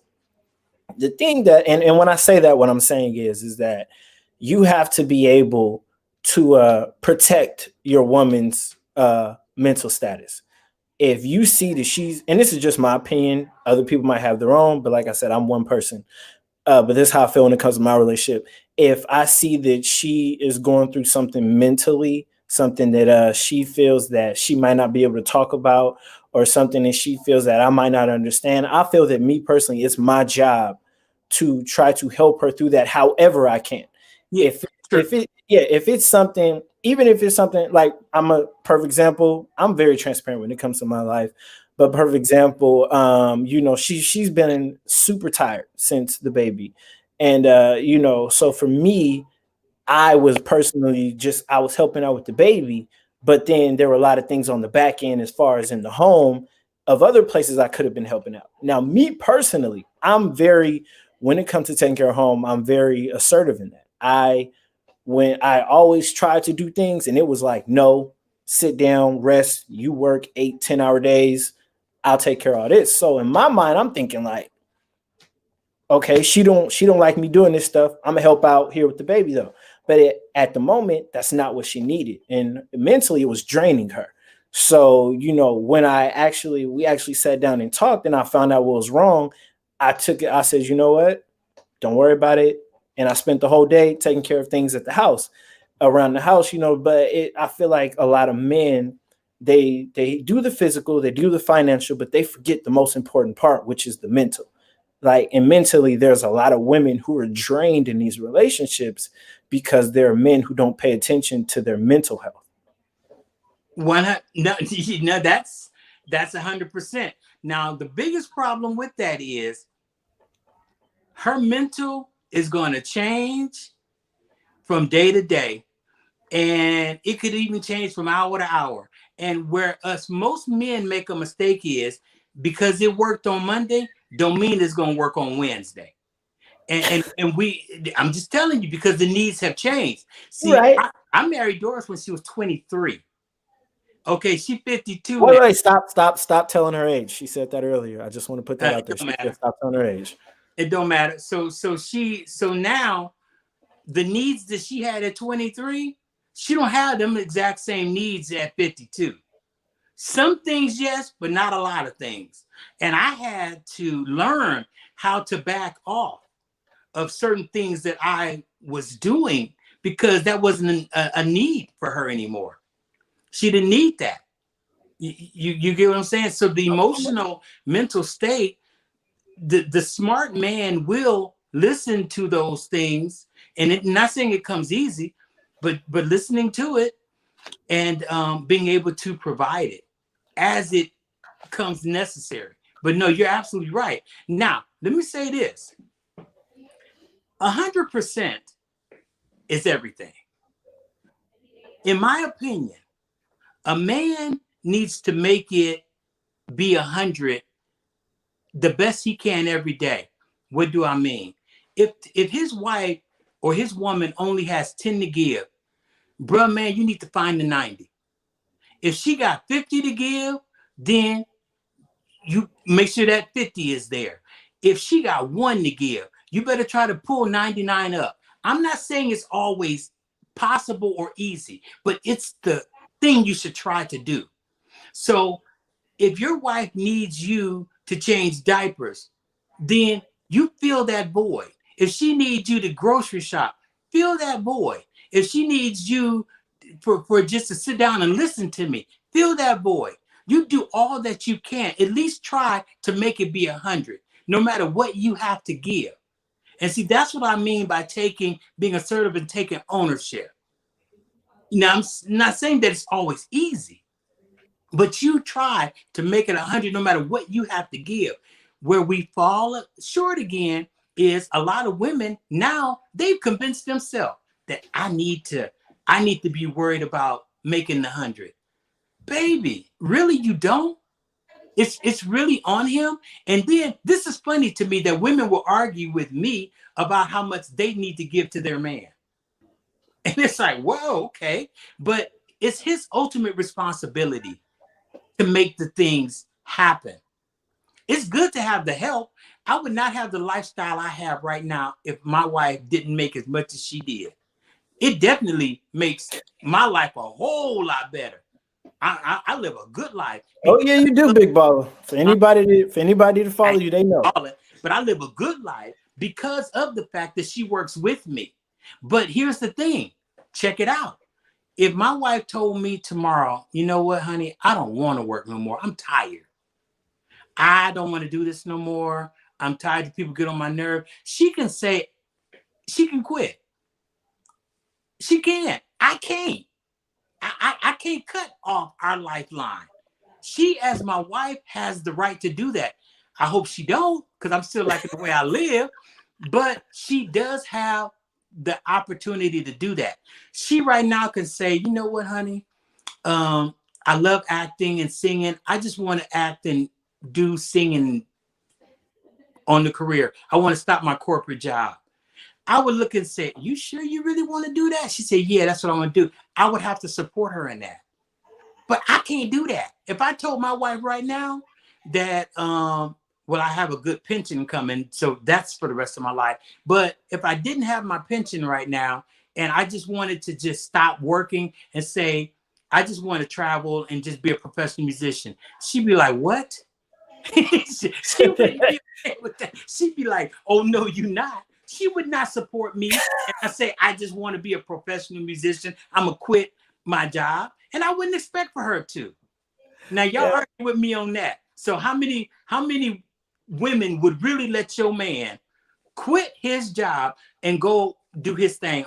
the thing that, and when I say that, what I'm saying is that you have to be able to protect your woman's mental status. If you see that she's, and this is just my opinion, other people might have their own, but like I said, I'm one person. But this is how I feel when it comes to my relationship. If I see that she is going through something mentally, something that she feels that she might not be able to talk about, or something that she feels that I might not understand, I feel that me personally, it's my job to try to help her through that however I can. Yeah, if it's something, even if it's something like, I'm a perfect example, I'm very transparent when it comes to my life. But perfect example, she's been super tired since the baby. And, so for me, I was personally I was helping out with the baby. But then there were a lot of things on the back end as far as in the home of other places I could have been helping out. Now, me personally, when it comes to taking care of home, I'm very assertive in that. When I always try to do things and it was like, no, sit down, rest, you work 8-10 hour days, I'll take care of all this. So in my mind, I'm thinking like, okay, she don't like me doing this stuff. I'm gonna help out here with the baby though. But at the moment, that's not what she needed. And mentally it was draining her. So, when we actually sat down and talked and I found out what was wrong, I said, you know what? Don't worry about it. And I spent the whole day taking care of things at the house, around the house, but I feel like a lot of men, they do the physical, they do the financial, but they forget the most important part, which is the mental. And mentally, there's a lot of women who are drained in these relationships because there are men who don't pay attention to their mental health. No, that's 100%. Now, the biggest problem with that is her mental is going to change from day to day, and it could even change from hour to hour. And where most men make a mistake is, because it worked on Monday, don't mean it's going to work on Wednesday. And I'm just telling you, because the needs have changed. See, right. I married Doris when she was 23. Okay, she's 52. Wait, stop telling her age. She said that earlier. I just want to put that out there. She said stop telling her age. It don't matter. So now the needs that she had at 23, she don't have them exact same needs at 52. Some things, yes, but not a lot of things. And I had to learn how to back off of certain things that I was doing because that wasn't a need for her anymore. She didn't need that. You get what I'm saying? So the emotional mental state, the smart man will listen to those things, and not saying it comes easy, but listening to it and being able to provide it as it comes necessary. But no, you're absolutely right. Now, let me say this: 100% is everything. In my opinion, a man needs to make it be 100 the best he can every day. What do I mean? If his wife or his woman only has 10 to give, bruh, man, you need to find the 90. If she got 50 to give, then you make sure that 50 is there. If she got 1 to give, you better try to pull 99 up. I'm not saying it's always possible or easy, but it's the thing you should try to do. So if your wife needs you to change diapers, then you fill that void. If she needs you to grocery shop, fill that void. If she needs you for just to sit down and listen to me, fill that void. You do all that you can. At least try to make it be 100, no matter what you have to give. And see, that's what I mean by being assertive and taking ownership. Now, I'm not saying that it's always easy, but you try to make it 100 no matter what you have to give. Where we fall short again is a lot of women now, they've convinced themselves that I need to be worried about making the 100. Baby, really you don't? It's really on him. And then this is funny to me that women will argue with me about how much they need to give to their man. And it's like, whoa, okay. But it's his ultimate responsibility to make the things happen. It's good to have the help. I would not have the lifestyle I have right now if my wife didn't make as much as she did. It definitely makes my life a whole lot better. I live a good life. Oh yeah, you do, big baller. For anybody to follow you, they know. But I live a good life because of the fact that she works with me. But here's the thing. Check it out. If my wife told me tomorrow, you know what, honey, I don't want to work no more. I'm tired. I don't want to do this no more. I'm tired of people get on my nerve. She can say, she can quit. She can. I can't. I can't cut off our lifeline. She, as my wife, has the right to do that. I hope she don't, because I'm still liking the way I live. But she does have the opportunity to do that. She right now can say, you know what, honey? I love acting and singing. I just want to act and do singing on the career. I want to stop my corporate job. I would look and say, you sure you really want to do that? She said, yeah, that's what I want to do. I would have to support her in that. But I can't do that. If I told my wife right now that, well, I have a good pension coming, so that's for the rest of my life. But if I didn't have my pension right now, and I just wanted to just stop working and say, I just want to travel and just be a professional musician, she'd be like, what? She'd be like, oh, no, you're not. She would not support me. And I say, I just want to be a professional musician. I'm going to quit my job. And I wouldn't expect for her to. Now, y'all argue with me on that. So how many women would really let your man quit his job and go do his thing?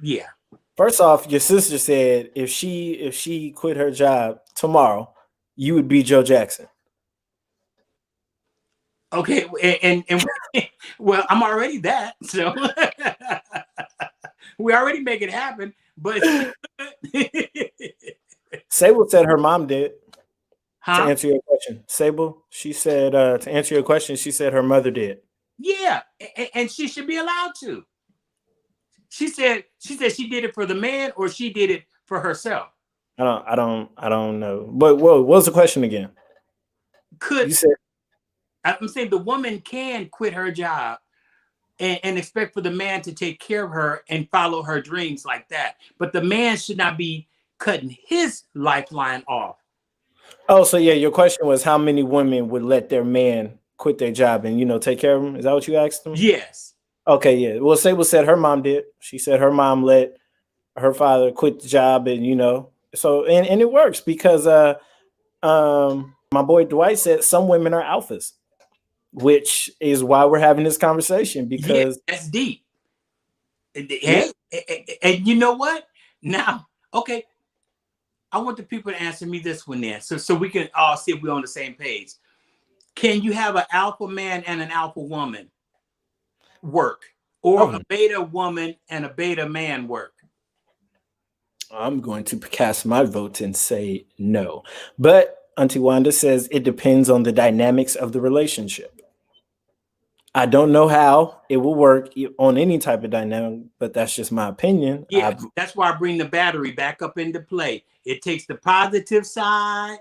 Yeah. First off, your sister said if she quit her job tomorrow, you would be Joe Jackson. Okay, and well, I'm already that, so we already make it happen. But Sable said her mom did. Huh? To answer your question, Sable, she said to answer your question, she said her mother did. Yeah, and she should be allowed to. She said she did it for the man, or she did it for herself. I don't know. But what was the question again? You said, I'm saying the woman can quit her job and expect for the man to take care of her and follow her dreams like that. But the man should not be cutting his lifeline off. Oh, so yeah, your question was how many women would let their man quit their job and take care of them? Is that what you asked them? Yes. Okay, yeah. Well, Sable said her mom did. She said her mom let her father quit the job, and so and it works because my boy Dwight said some women are alphas. which is why we're having this conversation, because that's deep. yeah. And you know what? Now, okay, I want the people to answer me this one then, so we can all see if we're on the same page. Can you have an alpha man and an alpha woman work, or a beta woman and a beta man work? I'm going to cast my vote and say no. But Auntie Wanda says it depends on the dynamics of the relationship. I don't know how it will work on any type of dynamic, but that's just my opinion. Yeah, that's why I bring the battery back up into play. It takes the positive side,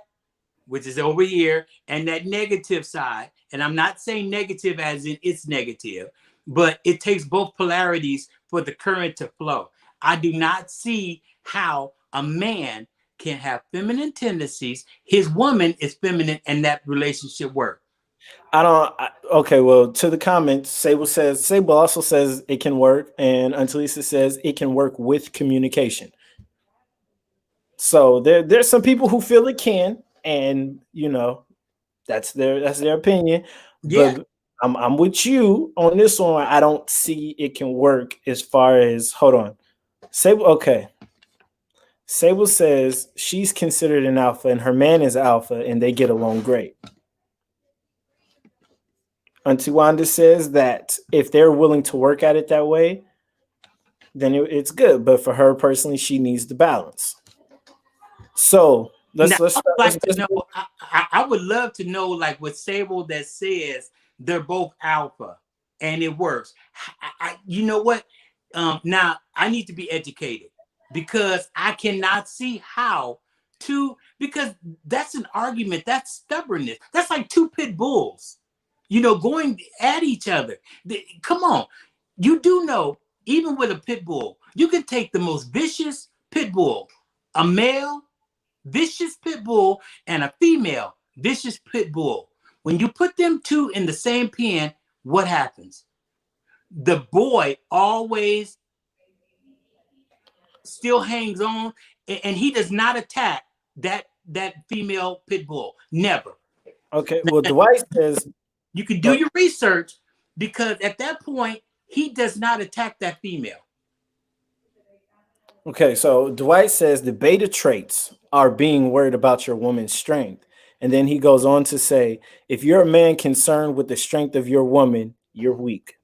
which is over here, and that negative side. And I'm not saying negative as in it's negative, but it takes both polarities for the current to flow. I do not see how a man can have feminine tendencies. His woman is feminine, and that relationship work. Okay, well, to the comments, Sable also says it can work, and Antalisa says it can work with communication. So there's some people who feel it can, and that's their opinion. Yeah. But I'm with you on this one. I don't see it can work as far as, hold on. Sable says she's considered an alpha and her man is alpha and they get along great. Auntie Wanda says that if they're willing to work at it that way, then it's good. But for her personally, she needs the balance. So let's know. I would love to know, like with Sable that says they're both alpha and it works. You know what? Now I need to be educated, because I cannot see how because that's an argument. That's stubbornness. That's like two pit bulls, going at each other. Come on. You do know, even with a pit bull, you can take the most vicious pit bull, a male vicious pit bull and a female vicious pit bull. When you put them two in the same pen, what happens? The boy always still hangs on, and he does not attack that female pit bull. Never. Okay, well, Dwight says you can do your research, because at that point he does not attack that female. Okay, so Dwight says the beta traits are being worried about your woman's strength. And then he goes on to say, if you're a man concerned with the strength of your woman, you're weak.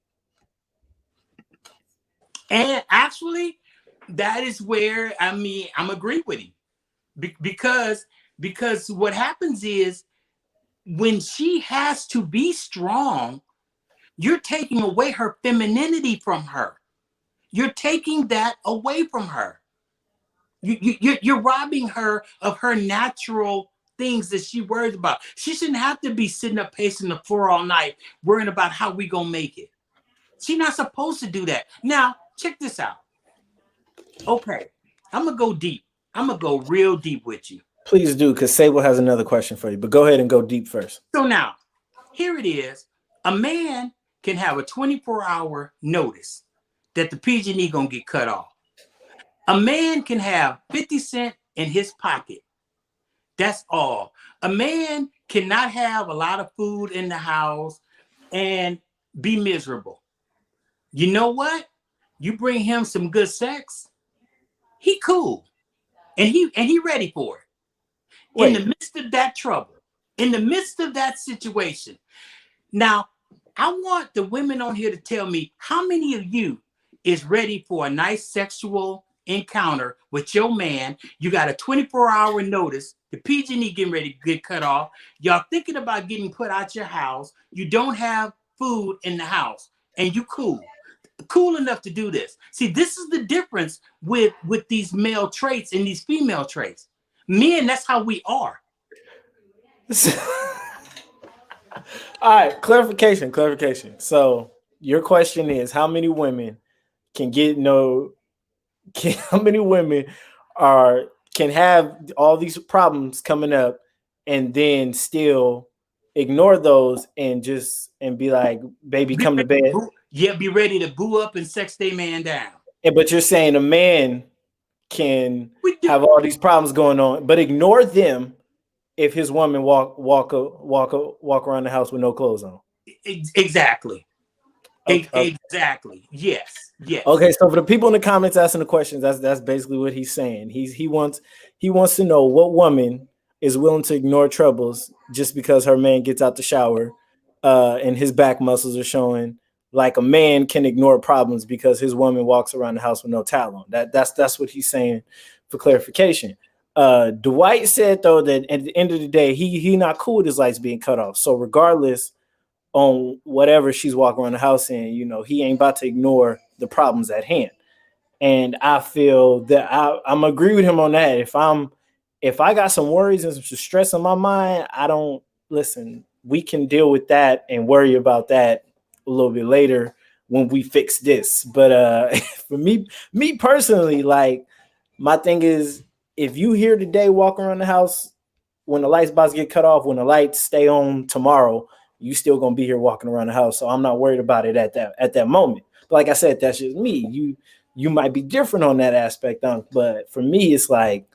And actually, that is where, I'm agree with him. Because what happens is, when she has to be strong, you're taking away her femininity from her. You're taking that away from her. You're robbing her of her natural things that she worries about. She shouldn't have to be sitting up pacing the floor all night worrying about how we gonna make it. She's not supposed to do that. Now, check this out. Okay, I'm gonna go deep. I'm gonna go real deep with you. Please do, because Sable has another question for you. But go ahead and go deep first. So now, here it is. A man can have a 24-hour notice that the PG&E gonna get cut off. A man can have 50 cents in his pocket. That's all. A man cannot have a lot of food in the house and be miserable. You know what? You bring him some good sex, he cool. And he ready for it. Wait. In the midst of that trouble, in the midst of that situation. Now, I want the women on here to tell me, how many of you is ready for a nice sexual encounter with your man? You got a 24-hour notice. The PG&E getting ready to get cut off. Y'all thinking about getting put out your house. You don't have food in the house, and you cool enough to do this. See, this is the difference with these male traits and these female traits. Men, that's how we are. All right, clarification. So your question is, how many women can have all these problems coming up and then still ignore those and be like, baby, come to bed? Yeah, be ready to boo up and sex their man down. But you're saying a man can have all these problems going on, but ignore them if his woman walk around the house with no clothes on. Exactly. Okay. Exactly. Yes. Yes. Okay, so for the people in the comments asking the questions, that's basically what he's saying. He wants to know what woman is willing to ignore troubles just because her man gets out the shower, and his back muscles are showing. Like a man can ignore problems because his woman walks around the house with no towel on. That's what he's saying for clarification. Dwight said though that at the end of the day, he not cool with his lights being cut off. So regardless on whatever she's walking around the house in, he ain't about to ignore the problems at hand. And I feel that I'm agree with him on that. If I got some worries and some stress on my mind, I don't listen. We can deal with that and worry about that a little bit later when we fix this. But for me personally, like my thing is, if you here today walking around the house when the lights about to get cut off, when the lights stay on tomorrow, you still gonna be here walking around the house. So I'm not worried about it at that moment. But like I said, that's just me. You might be different on that aspect, but for me, it's like,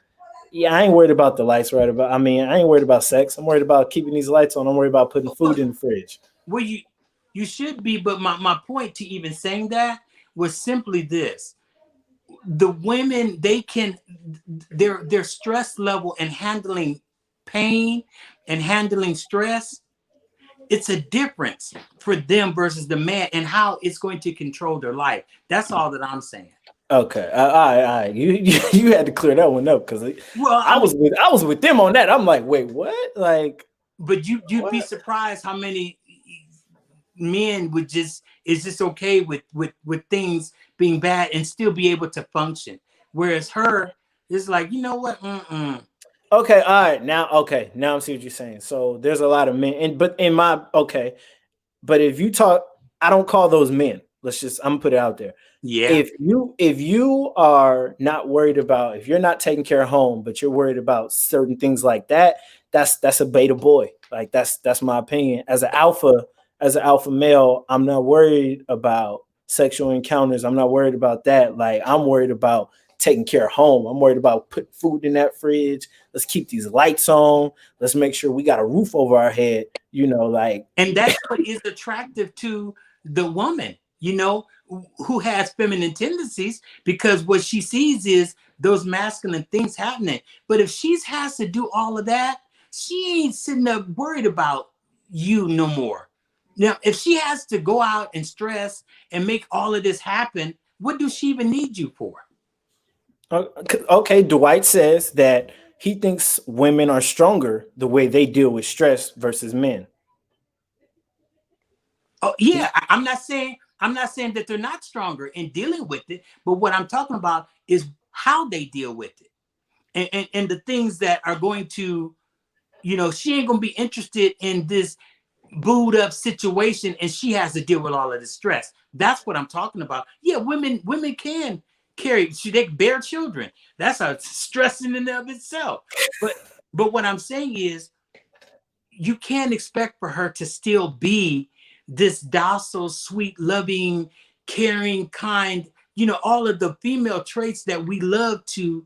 yeah, I ain't worried about the lights right about. I mean, I ain't worried about sex. I'm worried about keeping these lights on. I'm worried about putting food in the fridge. Well, you should be, but my point to even saying that was simply this: the women, they can, their stress level and handling pain and handling stress, it's a difference for them versus the man and how it's going to control their life. That's all that I'm saying. Okay, I you had to clear that one up because Well, I was with them on that. I'm like, wait, what? Like, but you'd be surprised how many men would just is just okay with things being bad and still be able to function, whereas her is like, you know what? Okay, all right, now I see what you're saying. So there's a lot of men, but if you talk, I don't call those men. I'm gonna put it out there. Yeah. If you are not worried about, if you're not taking care of home, but you're worried about certain things like that, that's a beta boy. Like that's my opinion. As an alpha male, I'm not worried about sexual encounters. I'm not worried about that. Like I'm worried about taking care of home. I'm worried about putting food in that fridge. Let's keep these lights on. Let's make sure we got a roof over our head. Like, And that's what is attractive to the woman, who has feminine tendencies, because what she sees is those masculine things happening. But if she has to do all of that, she ain't sitting up worried about you no more. Now, if she has to go out and stress and make all of this happen, what does she even need you for? okay, Dwight says that he thinks women are stronger the way they deal with stress versus men. Oh yeah, I'm not saying that they're not stronger in dealing with it, but what I'm talking about is how they deal with it, and the things that are going to, she ain't gonna be interested in this booed up situation, and she has to deal with all of the stress. That's what I'm talking about. Yeah, women can carry, they bear children. That's a stress in and of itself. But what I'm saying is, you can't expect for her to still be this docile, sweet, loving, caring, kind, all of the female traits that we love to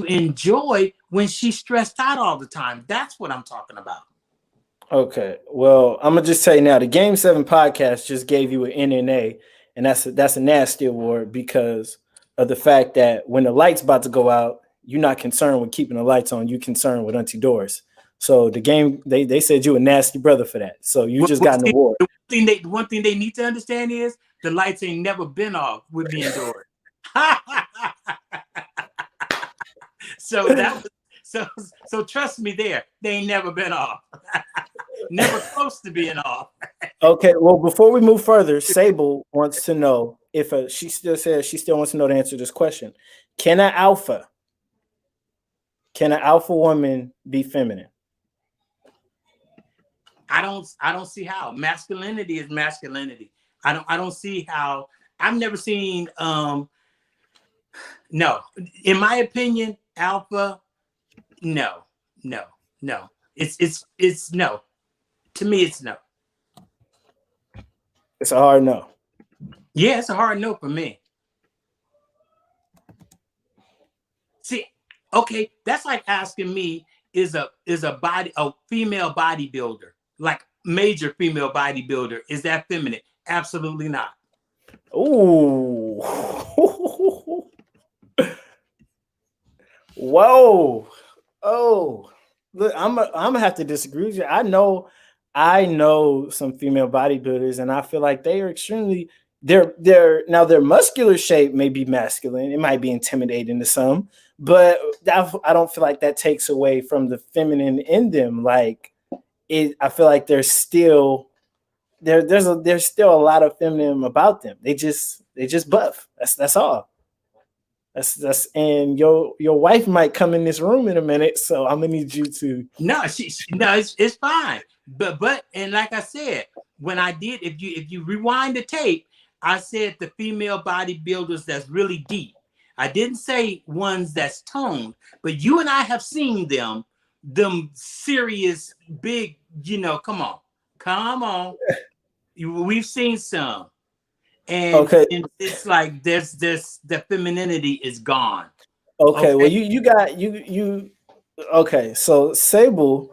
enjoy when she's stressed out all the time. That's what I'm talking about. Okay, well, I'm gonna just tell you now, the Game 7 podcast just gave you an NNA, and that's a nasty award because of the fact that when the light's about to go out, you're not concerned with keeping the lights on. You're concerned with Auntie Doris. So the game, they said you a nasty brother for that. So you just got an award. The one thing they need to understand is the lights ain't never been off with me and Doris. So that was so trust me there. They ain't never been off. Never close to being off. Okay, well, before we move further, Sable wants to know if she still wants to know the answer to this question. Can an alpha woman be feminine? I don't see how. Masculinity is masculinity. I don't see how. I've never seen no. In my opinion, alpha, no. It's no. To me, it's no. It's a hard no. Yeah, it's a hard no for me. See, okay, that's like asking me, is a female bodybuilder, like major female bodybuilder is that feminine. Absolutely not. Ooh. Whoa. Oh. Look, I'm gonna have to disagree with you. I know some female bodybuilders, and I feel like they are extremely their muscular shape may be masculine. It might be intimidating to some, but I don't feel like that takes away from the feminine in them. Like I feel like there's still a lot of feminine about them. They just buff. That's all. That's and your wife might come in this room in a minute, so I'm gonna need you to. No, it's fine. But and like I said, when I did, if you rewind the tape, I said the female bodybuilders that's really deep. I didn't say ones that's toned, but you and I have seen them serious big. Come on. We've seen some. And, Okay. and it's like there's the femininity is gone. Okay. Well, you got you. Okay. So Sable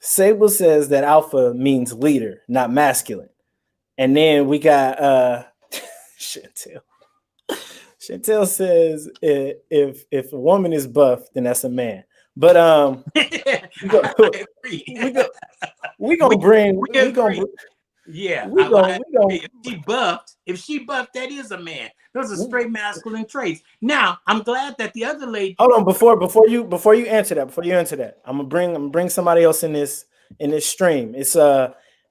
says that alpha means leader, not masculine. And then we got Chantel. Chantel says if a woman is buff, then that's a man. But we gonna bring. Yeah, if she buffed, that is a man. Those are straight masculine traits. Now, I'm glad that the other lady. Hold on, before you answer that, I'm gonna bring somebody else in this stream. It's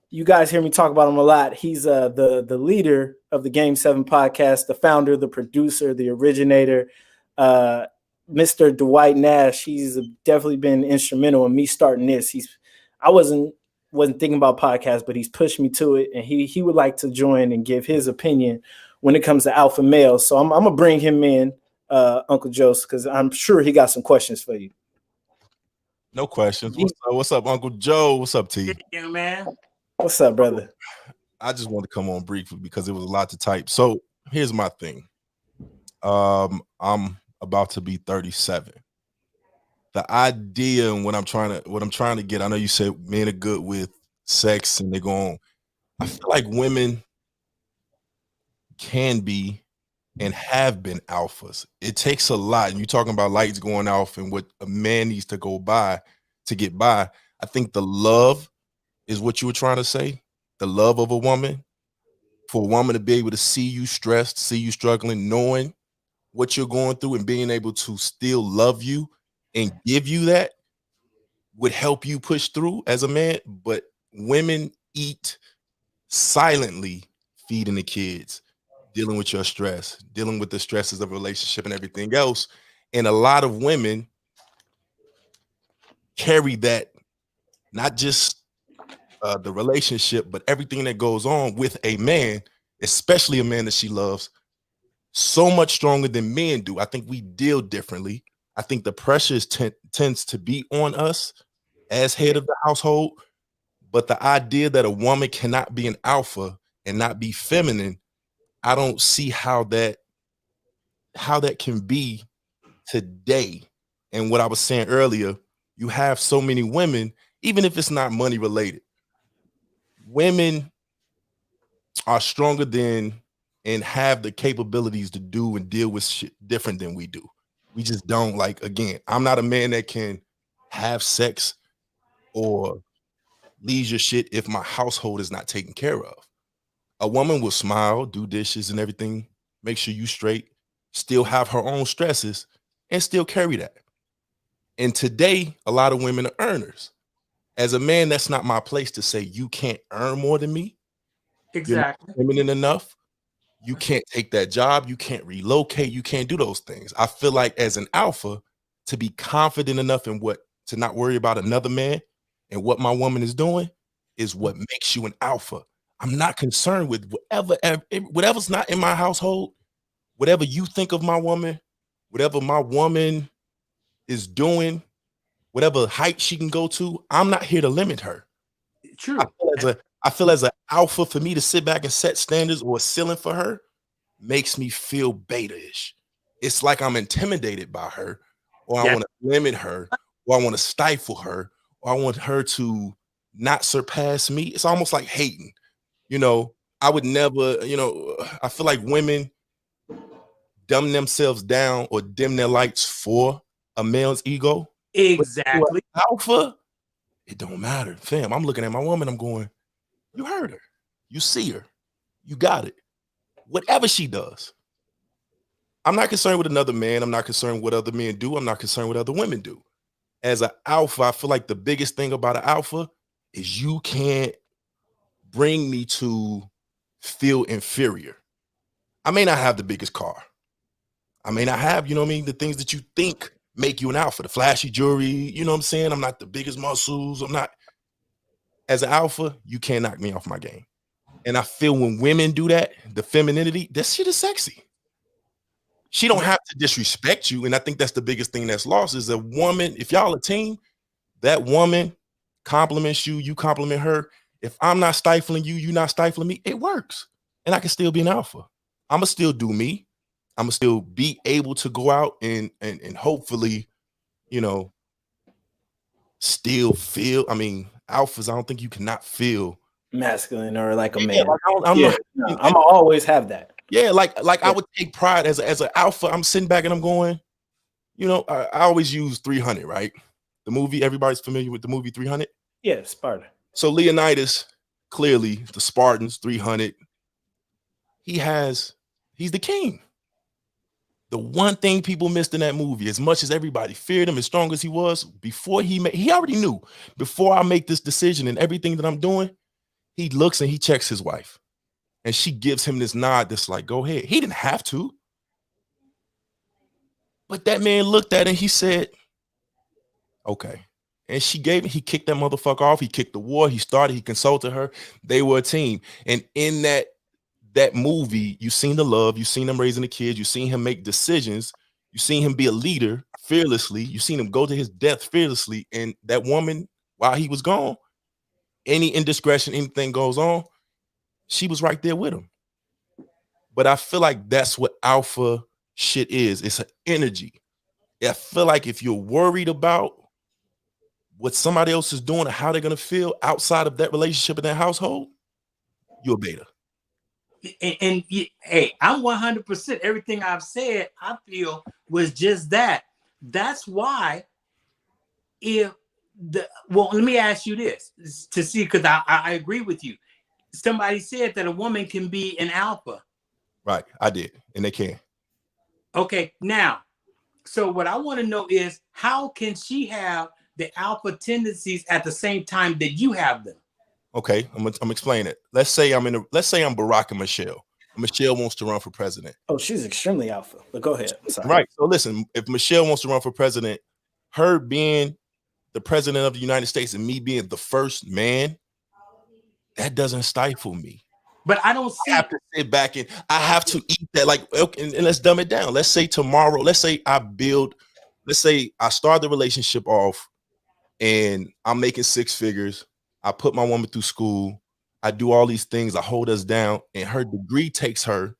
you guys hear me talk about him a lot. He's the leader of the Game 7 podcast, the founder, the producer, the originator, Mr. Dwight Nash. He's definitely been instrumental in me starting this. I wasn't thinking about podcasts, but he's pushed me to it, and he would like to join and give his opinion when it comes to alpha males. So I'm gonna bring him in, Uncle Joseph, because I'm sure he got some questions for you. No questions. What's up, Uncle Joe? What's up, T? Yeah, man. What's up, brother? I just want to come on briefly because it was a lot to type. So here's my thing. I'm about to be 37. The idea and what I'm trying to get, I know you said men are good with sex and they're going, I feel like women can be and have been alphas. It takes a lot. And you're talking about lights going off and what a man needs to go by to get by. I think the love is what you were trying to say. The love of a woman, for a woman to be able to see you stressed, see you struggling, knowing what you're going through and being able to still love you and give you that would help you push through as a man. But women eat silently, feeding the kids, dealing with your stress, dealing with the stresses of a relationship and everything else. And a lot of women carry that, not just the relationship, but everything that goes on with a man, especially a man that she loves, so much stronger than men do. I think we deal differently. I think the pressure tends to be on us as head of the household, but the idea that a woman cannot be an alpha and not be feminine, I don't see how that can be today. And what I was saying earlier, you have so many women, even if it's not money related, women are stronger than and have the capabilities to do and deal with shit different than we do. We just don't. Like, again, I'm not a man that can have sex or leisure shit if my household is not taken care of. A woman will smile, do dishes and everything, make sure you straight, still have her own stresses and still carry that. And today, a lot of women are earners. As a man, that's not my place to say you can't earn more than me. Exactly. You're not feminine enough. You can't take that job. You can't relocate. You can't do those things. I feel like as an alpha, to be confident enough in to not worry about another man and what my woman is doing is what makes you an alpha. I'm not concerned with whatever's not in my household, whatever you think of my woman, whatever my woman is doing, whatever height she can go to. I'm not here to limit her. True. I feel as an alpha, for me to sit back and set standards or a ceiling for her makes me feel beta-ish. It's like I'm intimidated by her, or I want to limit her, or I want to stifle her, or I want her to not surpass me, it's almost like hating. You know, I would never, you know, I feel like women dumb themselves down or dim their lights for a male's ego. Exactly. But alpha, it don't matter. Fam, I'm looking at my woman, I'm going, you heard her. You see her. You got it. Whatever she does. I'm not concerned with another man. I'm not concerned with what other men do. I'm not concerned with what other women do. As an alpha, I feel like the biggest thing about an alpha is you can't bring me to feel inferior. I may not have the biggest car. I may not have, you know what I mean, the things that you think make you an alpha, the flashy jewelry, you know what I'm saying? I'm not the biggest muscles. I'm not. As an alpha, you can't knock me off my game. And I feel when women do that, the femininity, that shit is sexy. She don't have to disrespect you. And I think that's the biggest thing that's lost is a woman. If y'all a team, that woman compliments you, you compliment her. If I'm not stifling you, you're not stifling me, it works. And I can still be an alpha. I'm going to still do me. I'm going to still be able to go out and hopefully, you know, still feel, I mean, alphas, I don't think you cannot feel masculine or like a man. Yeah, like I'm always have that. Yeah, like I would take pride as an alpha. I'm sitting back and I'm going, you know, I always use 300, right? The movie, everybody's familiar with the movie 300? Yeah, Sparta. So Leonidas, clearly the Spartans, 300. He's the king. The one thing people missed in that movie, as much as everybody feared him, as strong as he was, he already knew, before I make this decision and everything that I'm doing, he looks and he checks his wife. And she gives him this nod that's like, go ahead. He didn't have to. But that man looked at it and he said, okay. And he kicked that motherfucker off. He kicked the war. He consulted her. They were a team. And in that movie, you seen the love, you seen him raising the kids, you seen him make decisions, you seen him be a leader fearlessly, you seen him go to his death fearlessly. And that woman, while he was gone, any indiscretion, anything goes on, she was right there with him. But I feel like that's what alpha shit is. It's an energy. I feel like if you're worried about what somebody else is doing or how they're going to feel outside of that relationship in that household, you're a beta. And hey, I'm 100%. Everything I've said, I feel was just that. That's why well, let me ask you this to see, because I agree with you. Somebody said that a woman can be an alpha. Right, I did, and they can. Okay, now, so what I want to know is, how can she have the alpha tendencies at the same time that you have them? Okay, I'm explaining it. Let's say I'm Barack and Michelle. Michelle wants to run for president. Oh, she's extremely alpha. But go ahead. Right. So listen, if Michelle wants to run for president, her being the president of the United States and me being the first man, that doesn't stifle me. But I don't see. I have to sit back and I have to eat that. Like, okay, and let's dumb it down. Let's say tomorrow, let's say I start the relationship off and I'm making 6 figures. I put my woman through school. I do all these things. I hold us down, and her degree takes her.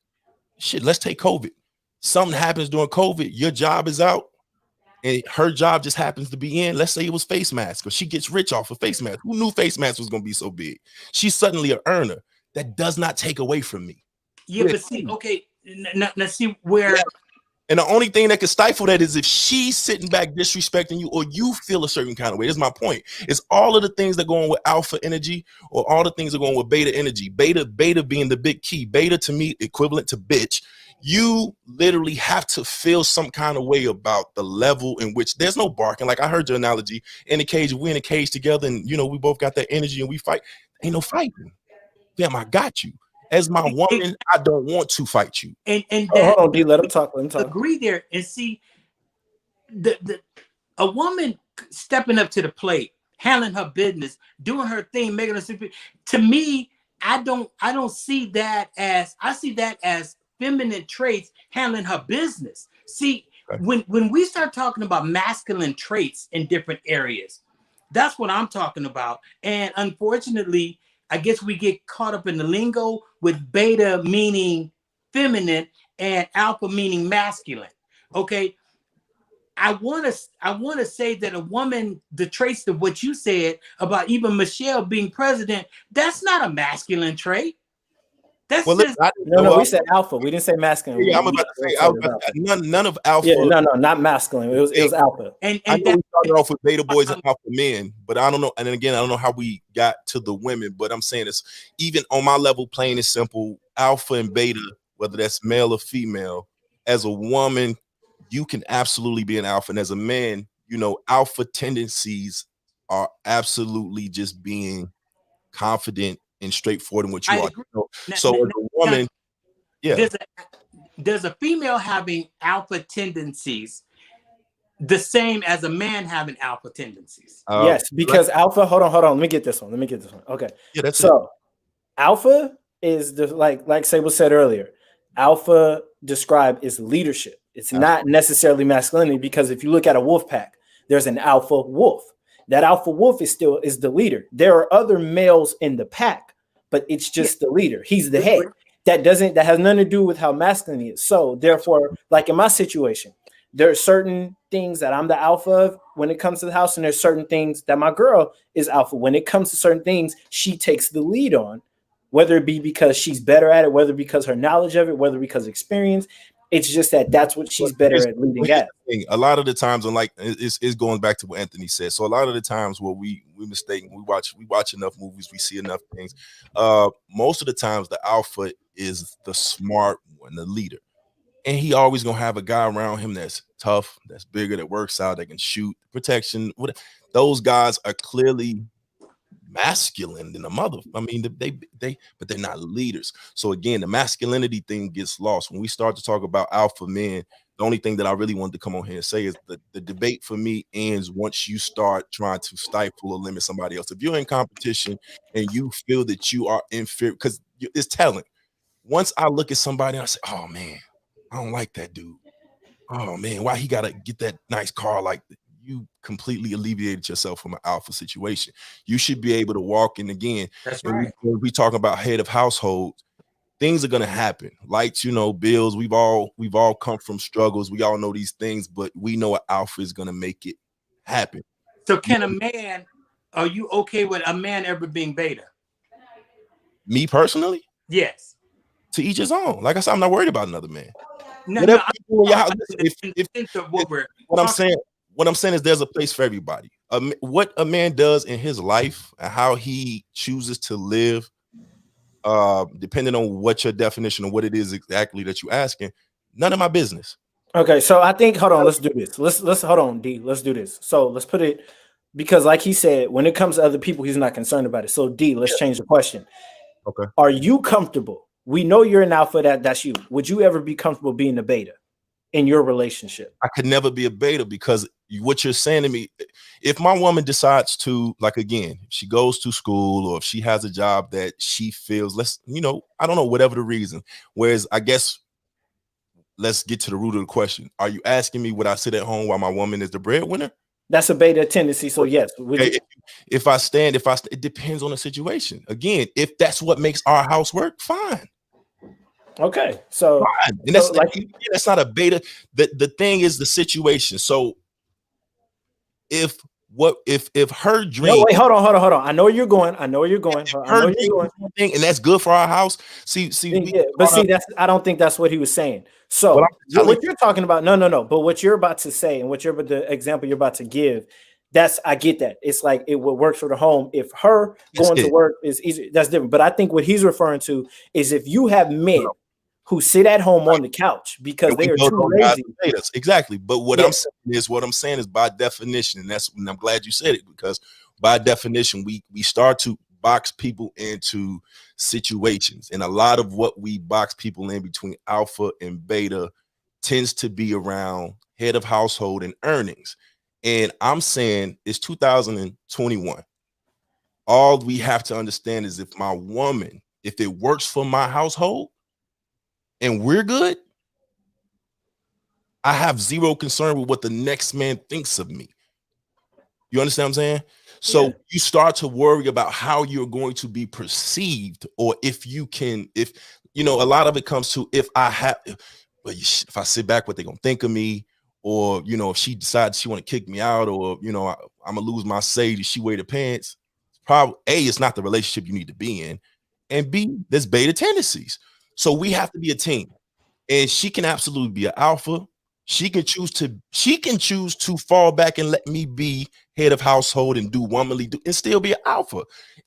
Shit, let's take COVID. Something happens during COVID. Your job is out, and her job just happens to be in. Let's say it was face mask, or she gets rich off of face mask. Who knew face mask was going to be so big? She's suddenly an earner. That does not take away from me. Yeah, but see, okay, now see where. Yeah. And the only thing that can stifle that is if she's sitting back disrespecting you or you feel a certain kind of way. That's my point. It's all of the things that go on with alpha energy or all the things that go on with beta energy. Beta being the big key. Beta to me equivalent to bitch. You literally have to feel some kind of way about the level in which there's no barking. Like I heard your analogy in the cage. We're in a cage together and, you know, we both got that energy and we fight. Ain't no fighting. Damn, I got you. As my woman, I don't want to fight you. And hold on, D, let him talk. Let him talk. Agree there and see a woman stepping up to the plate, handling her business, doing her thing, making her super. To me, I don't see that as. I see that as feminine traits, handling her business. See, okay. when we start talking about masculine traits in different areas, that's what I'm talking about. And unfortunately, I guess we get caught up in the lingo with beta meaning feminine and alpha meaning masculine. Okay. I want to say that a woman, the traits of what you said about even Michelle being president, that's not a masculine trait. That's Well, just No, we said alpha. We didn't say masculine. yeah, I'm about to say none of alpha. Yeah, no, not masculine. It was alpha. and I know we started off with beta boys and um, alpha men, but I don't know. And then again, I don't know how we got to the women, but I'm saying it's even on my level, plain and simple, alpha and beta, whether that's male or female, as a woman, you can absolutely be an alpha. And as a man, you know, alpha tendencies are absolutely just being confident and straightforward in what you I are. agree. So as a woman, yeah. There's a female having alpha tendencies the same as a man having alpha tendencies. Yes, because alpha, hold on. Let me get this one. Okay. Yeah, that's so alpha is the like Sable said earlier, alpha described is leadership. It's not necessarily masculinity, because if you look at a wolf pack, there's an alpha wolf. That alpha wolf is the leader. There are other males in the pack, but it's just the leader. He's the head. That has nothing to do with how masculine he is. So therefore, like in my situation, there are certain things that I'm the alpha of when it comes to the house, and there's certain things that my girl is alpha. When it comes to certain things, she takes the lead on, whether it be because she's better at it, whether because her knowledge of it, whether because experience. It's just that's what she's better at leading at. A lot of the times, and like it's going back to what Anthony said. So a lot of the times where we mistake, we watch enough movies, we see enough things. Most of the times, the alpha is the smart one, the leader, and he always gonna have a guy around him that's tough, that's bigger, that works out, that can shoot, protection. Those guys are clearly masculine than a mother. I mean, but they're not leaders. So again, the masculinity thing gets lost when we start to talk about alpha men. The only thing that I really wanted to come on here and say is the debate for me ends once you start trying to stifle or limit somebody else. If you're in competition and you feel that you are inferior, because it's talent. Once I look at somebody and I say, oh man, I don't like that dude. Oh man, why he gotta get that nice car like that? You completely alleviated yourself from an alpha situation. You should be able to walk in again. That's right. When we talk about head of household, things are gonna happen. Lights, bills. We've all come from struggles. We all know these things, but we know an alpha is gonna make it happen. So are you okay with a man ever being beta? Me personally? Yes. To each his own. Like I said, I'm not worried about another man. What I'm saying is there's a place for everybody. What a man does in his life and how he chooses to live, depending on what your definition of what it is exactly that you're asking, none of my business. Okay, so I think, hold on, let's do this. Let's hold on, D. Let's do this. So let's put it, because like he said, when it comes to other people, he's not concerned about it. So D, let's change the question. Okay. Are you comfortable? We know you're an alpha, that's you. Would you ever be comfortable being a beta in your relationship? I could never be a beta, because what you're saying to me, if my woman decides to, like, again, if she goes to school or if she has a job that she feels, I don't know, whatever the reason. Whereas I guess let's get to the root of the question. Are you asking me would I sit at home while my woman is the breadwinner? That's a beta tendency. So yes. If I stand, it depends on the situation. Again, if that's what makes our house work, fine. Okay, so fine. And that's not a beta. The thing is the situation. So if her dream, no, wait, hold on. I know where you're going. And that's good for our house. See, I don't think that's what he was saying. So what you're talking about, no. But what you're about to say and the example you're about to give, I get that. It's like it would work for the home. If her going to work is easy, that's different. But I think what he's referring to is if you have men who sit at home on the couch because they are too lazy. Exactly. But what I'm saying is by definition, and I'm glad you said it, because by definition, we start to box people into situations. And a lot of what we box people in between alpha and beta tends to be around head of household and earnings. And I'm saying it's 2021. All we have to understand is if my woman, if it works for my household, and we're good, I have zero concern with what the next man thinks of me. You understand what I'm saying? So you start to worry about how you're going to be perceived, or if a lot of it comes to if I sit back, what they're gonna think of me, or you know, if she decides she want to kick me out, or you know, I'm gonna lose my say, does she wear the pants? Probably A, it's not the relationship you need to be in, and B, there's beta tendencies. So we have to be a team, and she can absolutely be an alpha. She can choose to fall back and let me be head of household and do womanly and still be an alpha.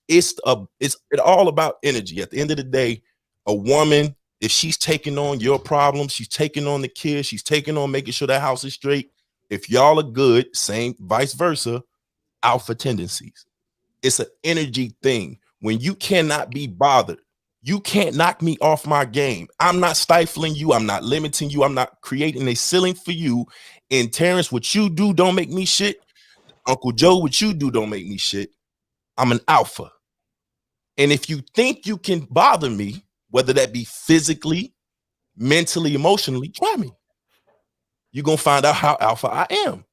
It's all about energy. At the end of the day, a woman, if she's taking on your problems, she's taking on the kids, she's taking on making sure that house is straight. If y'all are good, same vice versa, alpha tendencies. It's an energy thing. When you cannot be bothered, you can't knock me off my game. I'm not stifling you. I'm not limiting you. I'm not creating a ceiling for you. And Terrence, what you do don't make me shit. Uncle Joe, what you do don't make me shit. I'm an alpha. And if you think you can bother me, whether that be physically, mentally, emotionally, try me. You're going to find out how alpha I am.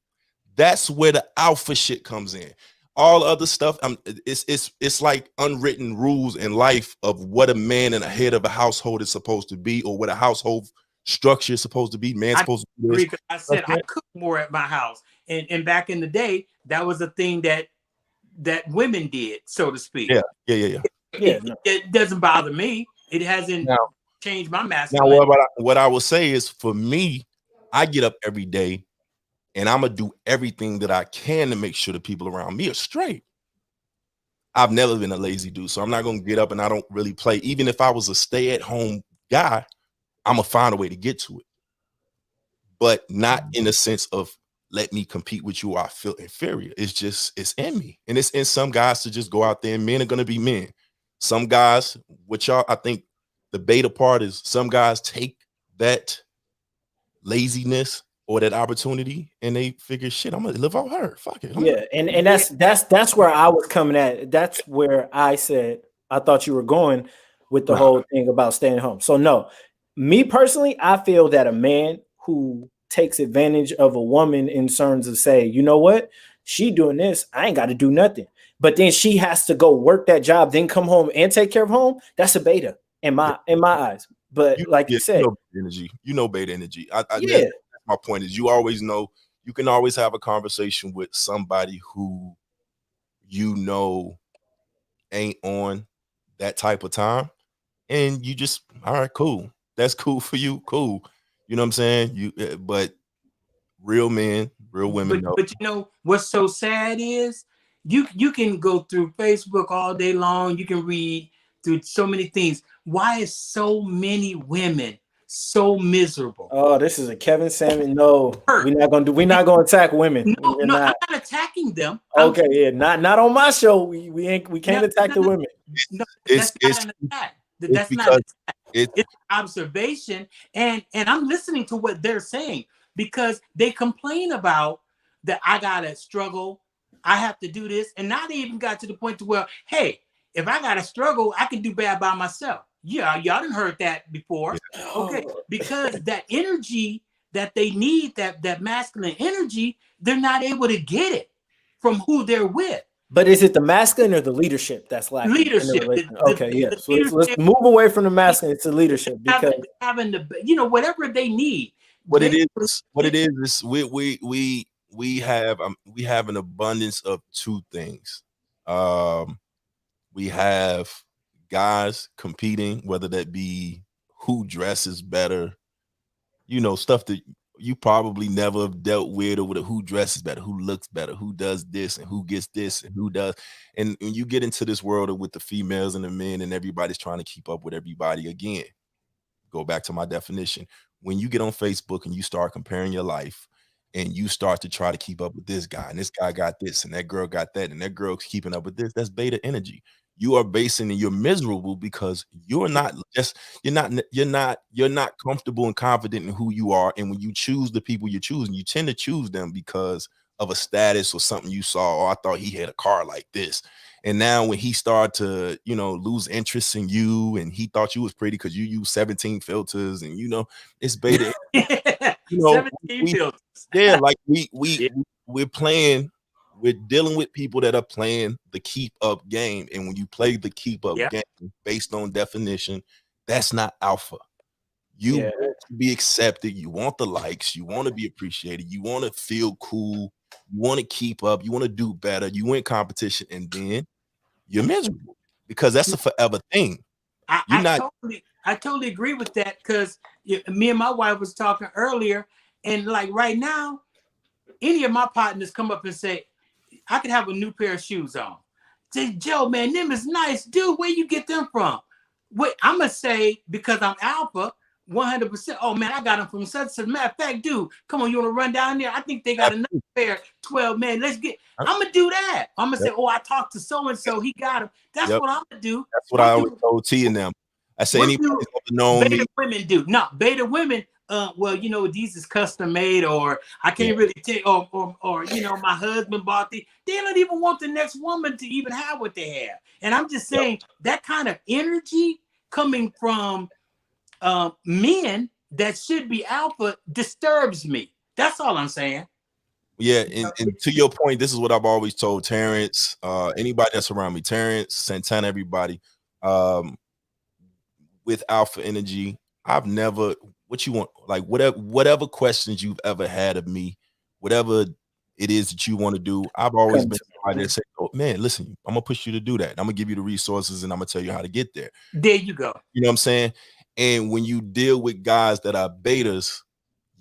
That's where the alpha shit comes in. All other stuff, it's like unwritten rules in life of what a man and a head of a household is supposed to be, or what a household structure is supposed to be. Man's supposed to be this. I said I cook more at my house, and back in the day, that was a thing that women did, so to speak. Yeah. It doesn't bother me. It hasn't changed my masculine. Now, what I will say is, for me, I get up every day, and I'm going to do everything that I can to make sure the people around me are straight. I've never been a lazy dude, so I'm not going to get up and I don't really play. Even if I was a stay-at-home guy, I'm going to find a way to get to it. But not in the sense of let me compete with you or I feel inferior. It's in me. And it's in some guys to just go out there, and men are going to be men. Some guys, I think the beta part is, some guys take that laziness or that opportunity and they figure, shit, I'm gonna live on her. Fuck it. And that's where I was coming at. That's where I said I thought you were going with the whole thing about staying home. So no, me personally, I feel that a man who takes advantage of a woman in terms of say, you know what, she doing this, I ain't got to do nothing. But then she has to go work that job, then come home and take care of home. That's a beta in my eyes. But you said, you know beta energy. That's my point is, you always know, you can always have a conversation with somebody who you know ain't on that type of time, and you just, all right, cool. That's cool for you, cool. You know what I'm saying? But real men, real women know. But you know what's so sad is you can go through Facebook all day long. You can read through so many things. Why is so many women so miserable? Oh, this is a Kevin Samuels. No, we're not gonna attack women. No, I'm not attacking them. Okay, not on my show. We can't attack the women. No, that's not an attack. That's not an attack. It's observation, and I'm listening to what they're saying, because they complain about that I gotta struggle, I have to do this, and now they even got to the point to where, hey, if I gotta struggle, I can do bad by myself. Yeah, y'all done heard that before. Okay, because that energy that they need, that masculine energy, they're not able to get it from who they're with. But is it the masculine or the leadership that's lacking? Leadership. So let's move away from the masculine to leadership, because having the whatever they need. What it is we have an abundance of two things. We have guys competing, whether that be who dresses better, stuff that you probably never have dealt with, or who dresses better, who looks better, who does this and who gets this and who does. And when you get into this world with the females and the men, and everybody's trying to keep up with everybody, again, go back to my definition. When you get on Facebook and you start comparing your life, and you start to try to keep up with this guy, and this guy got this, and that girl got that, and that girl's keeping up with this, that's beta energy. You are basing, and you're miserable because you're not comfortable and confident in who you are. And when you choose the people you choose, and you tend to choose them because of a status or something you saw. Oh, I thought he had a car like this. And now when he started to, lose interest in you, and he thought you was pretty because you use 17 filters, and it's beta. 17 filters. Yeah, like we're playing. We're dealing with people that are playing the keep up game. And when you play the keep up game based on definition, that's not alpha. You Yeah. want to be accepted, you want the likes, you want to be appreciated, you want to feel cool, you want to keep up, you want to do better, you win competition, and then you're miserable because that's a forever thing. You're not. I totally agree with that, because me and my wife was talking earlier, and like right now, any of my partners come up and say, I could have a new pair of shoes on. Say, Joe, man, them is nice. Dude, where you get them from? Wait, I'm going to say, because I'm alpha, 100%. Oh, man, I got them from such a matter of fact, dude, come on, you want to run down there? I think they got another pair, 12, man. Let's get, I'm going to do that. I'm going to say, oh, I talked to so-and-so. He got them. That's what I'm going to do. That's what I always told T and them. I say, anybody's ever known me. Beta women do. No, beta women, well, you know, these is custom made, or I can't really take, or you know, my husband bought these. They don't even want the next woman to even have what they have. And I'm just saying that kind of energy coming from men that should be alpha disturbs me. That's all I'm saying. Yeah, and to your point, this is what I've always told Terrence, anybody that's around me, Terrence, Santana, everybody, with alpha energy, I've never, what you want, like whatever questions you've ever had of me, whatever it is that you want to do, I've always been somebody that say, oh man, listen, I'm gonna push you to do that. I'm gonna give you the resources and I'm gonna tell you how to get there. There you go. You know what I'm saying? And when you deal with guys that are betas,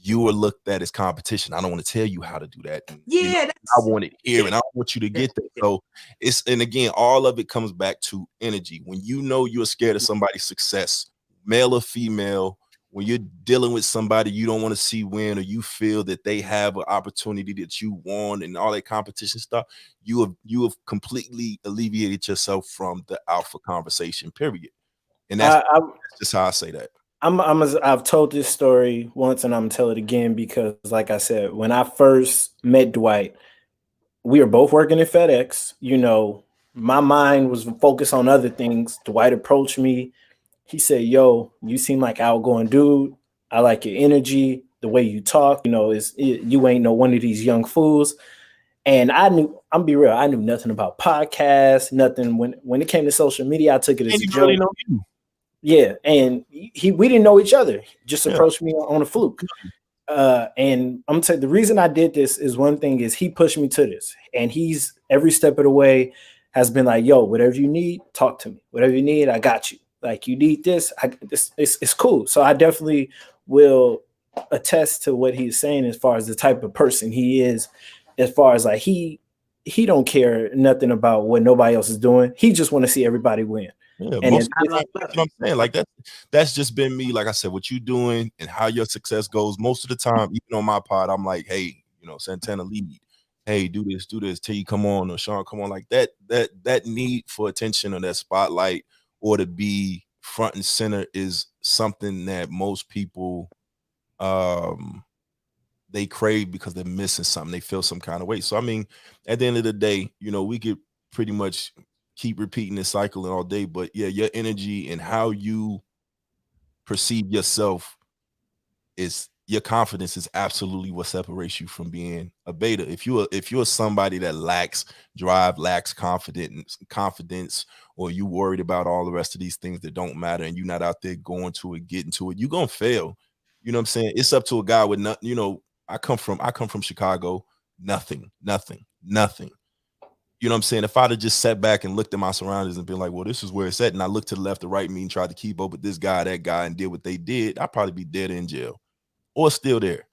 you are looked at as competition. I don't want to tell you how to do that. And, yeah, you know, I want it here and I want you to get there. So it's, and again, all of it comes back to energy. When you know you're scared of somebody's success, male or female, when you're dealing with somebody you don't want to see win, or you feel that they have an opportunity that you want and all that competition stuff, you have completely alleviated yourself from the alpha conversation, period. And that's just how I say that. I've told this story once and I'm gonna tell it again because, like I said, when I first met Dwight, we were both working at FedEx. You know, my mind was focused on other things. Dwight approached me. He said, yo, you seem like an outgoing dude. I like your energy, the way you talk. You know, you ain't no one of these young fools. And I'm be real, I knew nothing about podcasts, nothing. When it came to social media, I took it as a joke. Really know you. Yeah, and we didn't know each other. He just approached me on a fluke. And I'm gonna tell you, the reason I did this is, one thing is he pushed me to this, and he's every step of the way has been like, yo, whatever you need, talk to me. Whatever you need, I got you. Like, you need this, it's cool. So I definitely will attest to what he's saying as far as the type of person he is, as far as like he don't care nothing about what nobody else is doing. He just want to see everybody win. Yeah, and that's what I'm saying. Like that's just been me. Like I said, what you doing and how your success goes. Most of the time, even on my pod, I'm like, hey, you know, Santana lead. Hey, do this. T, come on, or Sean, come on. Like that need for attention or that spotlight or to be front and center is something that most people they crave because they're missing something. They feel some kind of way. So I mean, at the end of the day, you know, we could pretty much keep repeating this cycle all day, but yeah, your energy and how you perceive yourself is, your confidence is absolutely what separates you from being a beta. If you're somebody that lacks drive, lacks confidence, or you worried about all the rest of these things that don't matter, and you're not out there going to it, getting to it, you're gonna fail. You know what I'm saying? It's up to a guy with nothing. You know, I come from Chicago, nothing. You know what I'm saying? If I'd have just sat back and looked at my surroundings and been like, well, this is where it's at, and I looked to the left or right, me, and tried to keep up with this guy, that guy, and did what they did, I'd probably be dead in jail or still there.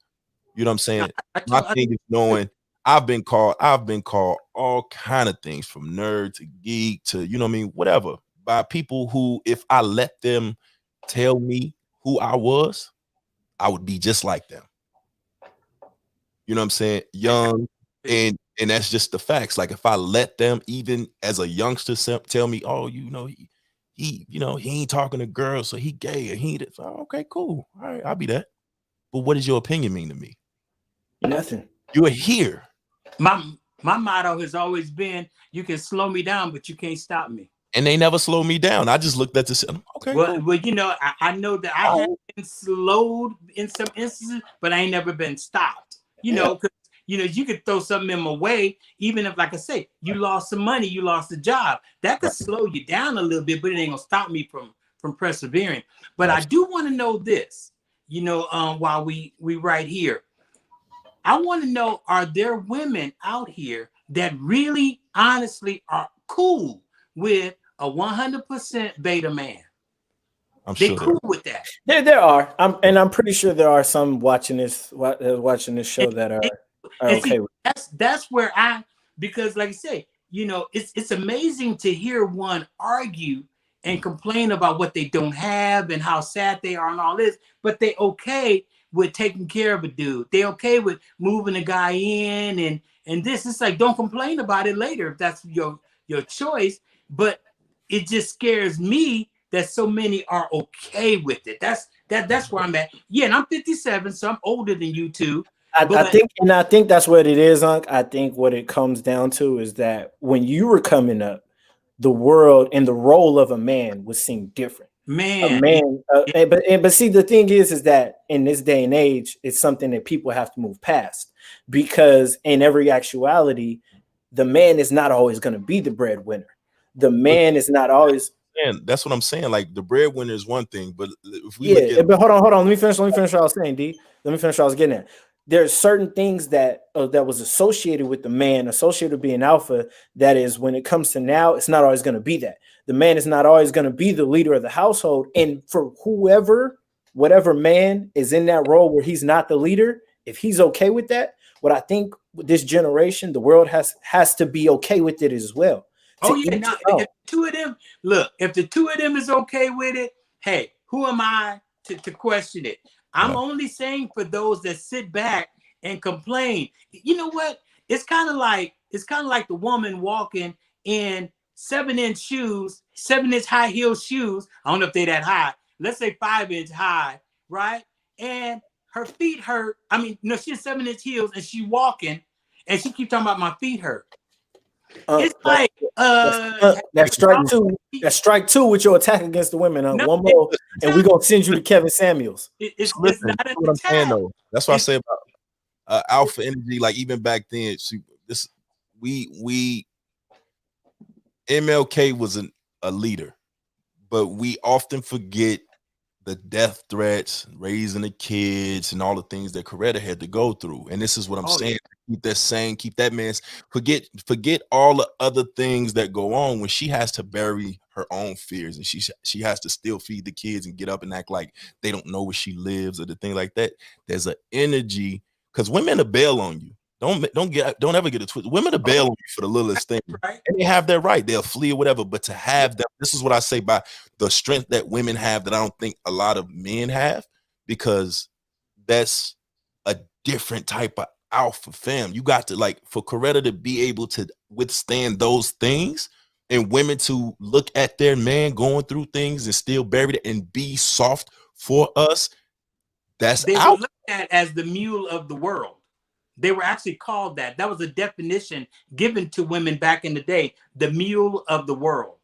You know what I'm saying? My thing is knowing I've been called all kind of things, from nerd to geek to, you know what I mean, whatever, by people who, if I let them tell me who I was, I would be just like them. You know what I'm saying? Young, and that's just the facts. Like, if I let them, even as a youngster, tell me, oh, you know, he ain't talking to girls, so he gay, or he, oh, okay, cool, all right, I'll be that. But what does your opinion mean to me? Nothing. You're here. My motto has always been, you can slow me down, but you can't stop me. And they never slowed me down. I just looked at this. Okay. Well, you know, I know that I have been slowed in some instances, but I ain't never been stopped. You know, because you know, you could throw something in my way, even if, like I say, you lost some money, you lost a job. That could slow you down a little bit, but it ain't gonna stop me from persevering. But I do want to know this. while we right here. I want to know, are there women out here that really honestly are cool with a 100% beta man? I'm They sure cool with that. There are. I'm pretty sure there are some watching this show that are And okay see, with that's where because like I say, it's amazing to hear one argue and complain about what they don't have and how sad they are and all this, but they okay with taking care of a dude. They okay with moving a guy in and this. It's like, don't complain about it later if that's your choice. But it just scares me that so many are okay with it. That's where I'm at. Yeah, and I'm 57, so I'm older than you two. I think that's what it is, Unc. I think what it comes down to is that when you were coming up, the world and the role of a man was seen different. A man, but see, the thing is that in this day and age, it's something that people have to move past, because in every actuality, the man is not always going to be the breadwinner. The man is not always. And that's what I'm saying. Like, the breadwinner is one thing, but if we look at, but hold on. Let me finish what I was saying, D. Let me finish what I was getting at. There's certain things that was associated with the man, associated with being alpha. That is, when it comes to now, it's not always going to be that. The man is not always going to be the leader of the household. And for whatever man is in that role where he's not the leader, if he's okay with that, what I think with this generation, the world has to be okay with it as well. Oh yeah, now if two of them, look, if the two of them is okay with it, hey, who am I to question it? I'm only saying for those that sit back and complain. You know what? It's kind of like the woman walking in 7-inch shoes, 7-inch high heel shoes. I don't know if they're that high. Let's say 5-inch high, right? And her feet hurt. I mean, no, she has 7-inch heels and she walking, and she keep talking about my feet hurt. It's like that's strike two. That's strike two with your attack against the women. One more, and we're gonna send you to Kevin Samuels. It's not what I'm saying, attack. though. That's what I say about alpha energy. Like, even back then, MLK was a leader, but we often forget the death threats, raising the kids, and all the things that Coretta had to go through. And this is what I'm saying. Yeah. Keep that sane, keep that man's forget all the other things that go on when she has to bury her own fears, and she has to still feed the kids and get up and act like they don't know where she lives or the thing like that. There's an energy, because women will bail on you. Don't ever get it twisted. Women will bail on you for the littlest thing, right? And they have that right. They'll flee or whatever. But to have that, this is what I say by the strength that women have that I don't think a lot of men have, because that's a different type of alpha, fam. You got to, like, for Coretta to be able to withstand those things, and women to look at their man going through things and still bury it and be soft for us. That's they were looked at as the mule of the world. They were actually called that. That was a definition given to women back in the day, the mule of the world.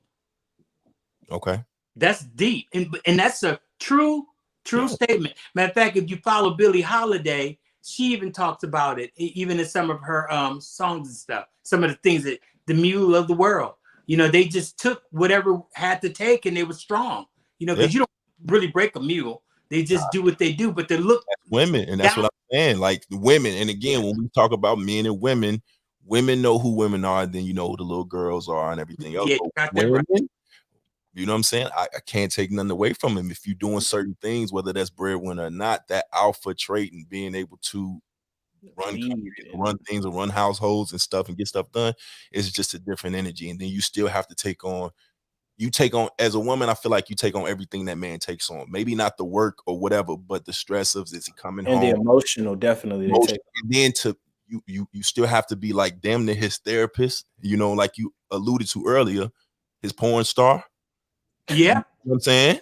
Okay. That's deep. And that's a true statement. Matter of fact, if you follow Billie Holiday, she even talks about it, even in some of her songs and stuff. Some of the things that the mule of the world, they just took whatever had to take, and they were strong, because you don't really break a mule. They just do what they do, but they look women, and that's what I'm saying. Like, the women, and again, when we talk about men and women know who women are, and then you know who the little girls are and everything else. Yeah, you got that right. You know what I'm saying? I can't take nothing away from him. If you're doing certain things, whether that's breadwinner or not, that alpha trait and being able to run things or run households and stuff and get stuff done is just a different energy. And then you still have to take on as a woman. I feel like you take on everything that man takes on. Maybe not the work or whatever, but the stress of, is he coming home? And the emotional, definitely. And then you still have to be like damn near his therapist, like you alluded to earlier, his porn star. Yeah. You know what I'm saying?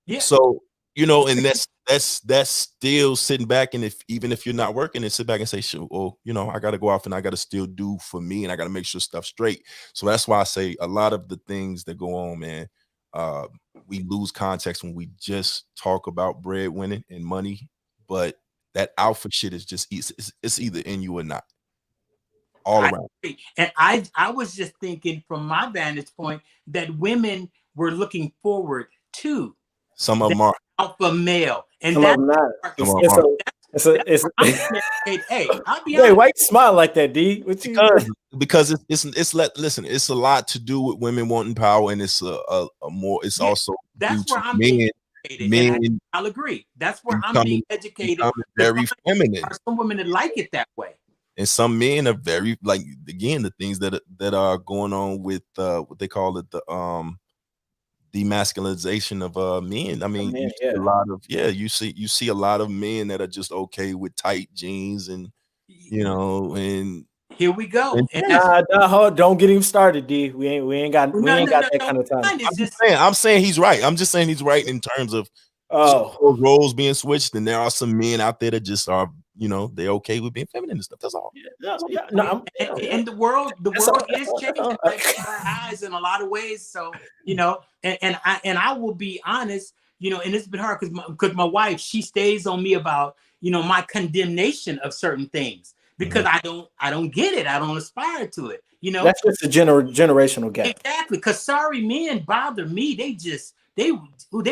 Yeah. So, and that's still sitting back, and even if you're not working, and sit back and say, sure, well, I got to go off and I got to still do for me, and I got to make sure stuff's straight. So that's why I say a lot of the things that go on, man, we lose context when we just talk about breadwinning and money, but that alpha shit is just, it's either in you or not. All around. And I was just thinking from my vantage point that women were looking forward to. Some of them are. alpha male, and Some of them not. Some of It's them hey, I'll be Wait, honest. why you smile like that, D? What you? because listen, it's a lot to do with women wanting power, and it's a more. It's Yeah, also that's due where to I'm being men. educated, and Men I'll agree. That's where I'm becoming being educated. very feminine. There are some women that like it that way. And some men are very, like, again, the things that are going on with what they call it, the demasculinization of men. I mean, you see a lot of you see a lot of men that are just okay with tight jeans and and here we go. Don't get him started, D. We ain't got that kind of time. I'm saying he's right. I'm just saying he's right in terms of roles being switched, and there are some men out there that just are, they're okay with being feminine and stuff. That's all. And the world is changing right before our eyes in a lot of ways. So, and I will be honest, and it's been hard because my wife, she stays on me about, my condemnation of certain things, because I don't get it. I don't aspire to it. That's just a generational gap. Exactly. Because sorry men bother me. They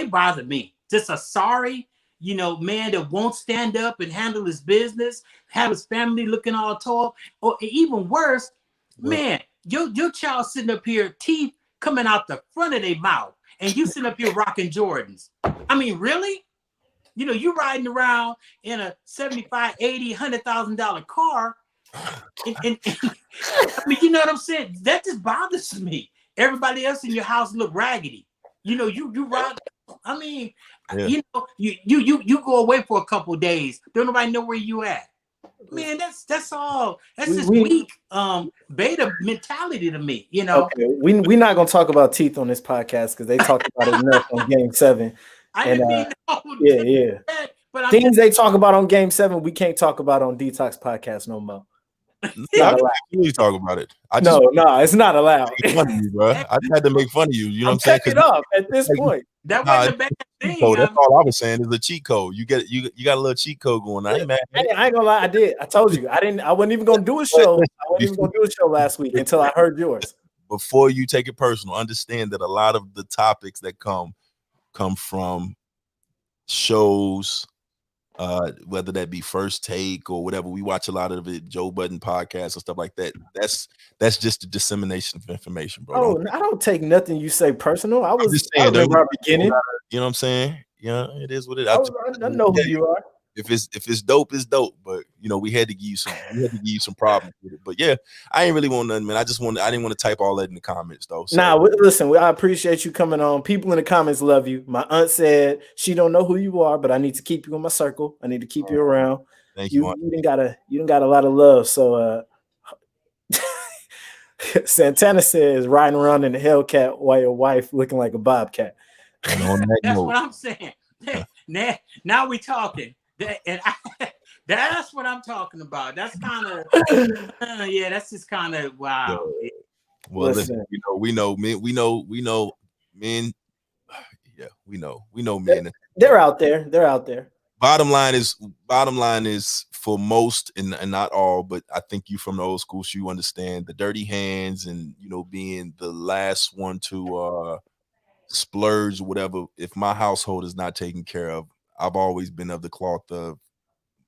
bother me. Just a sorry, man that won't stand up and handle his business, have his family looking all tall, or even worse, man, your child sitting up here, teeth coming out the front of their mouth, and you sitting up here rocking Jordans. I mean, really? You riding around in a $75, $80, $100,000 car, and I mean, you know what I'm saying? That just bothers me. Everybody else in your house look raggedy. You rock. I mean, you go away for a couple days. Don't nobody know where you at. Man, that's all. That's just weak beta mentality to me. Okay, we're not gonna talk about teeth on this podcast because they talked about it enough on Game 7. But things they talk about on Game 7, we can't talk about on Detox Podcast no more. You talk about it. It's not allowed. Funny, bro. I just had to make fun of you. You know what I'm saying? It up at this point. That wasn't a bad thing. That's all I was saying is a cheat code. You got a little cheat code going on. I ain't gonna lie, I did. I told you. I wasn't even gonna do a show. I wasn't even gonna do a show last week until I heard yours. Before you take it personal, understand that a lot of the topics that come from shows, whether that be First Take or whatever. We watch a lot of it, Joe Budden podcasts and stuff like that. That's just a dissemination of information, bro. I don't take nothing you say personal. I just saying, I remember our beginning. You know what I'm saying? It is what it is. I know who you are. If it's dope, it's dope. But we had to give you some problems with it. But yeah, I ain't really want nothing, man. I didn't want to type all that in the comments though. So. Listen, I appreciate you coming on. People in the comments love you. My aunt said she don't know who you are, but I need to keep you in my circle. I need to keep you around. Thank you. You didn't got a lot of love. So Santana says riding around in the Hellcat while your wife looking like a bobcat. That's what I'm saying. Now we talking. That's what I'm talking about. That's kind of that's just kind of wow. Well, listen, we know men. Yeah, we know men. They're out there. Bottom line is for most and not all, but I think you from the old school, so you understand the dirty hands and being the last one to splurge or whatever. If my household is not taken care of, I've always been of the cloth of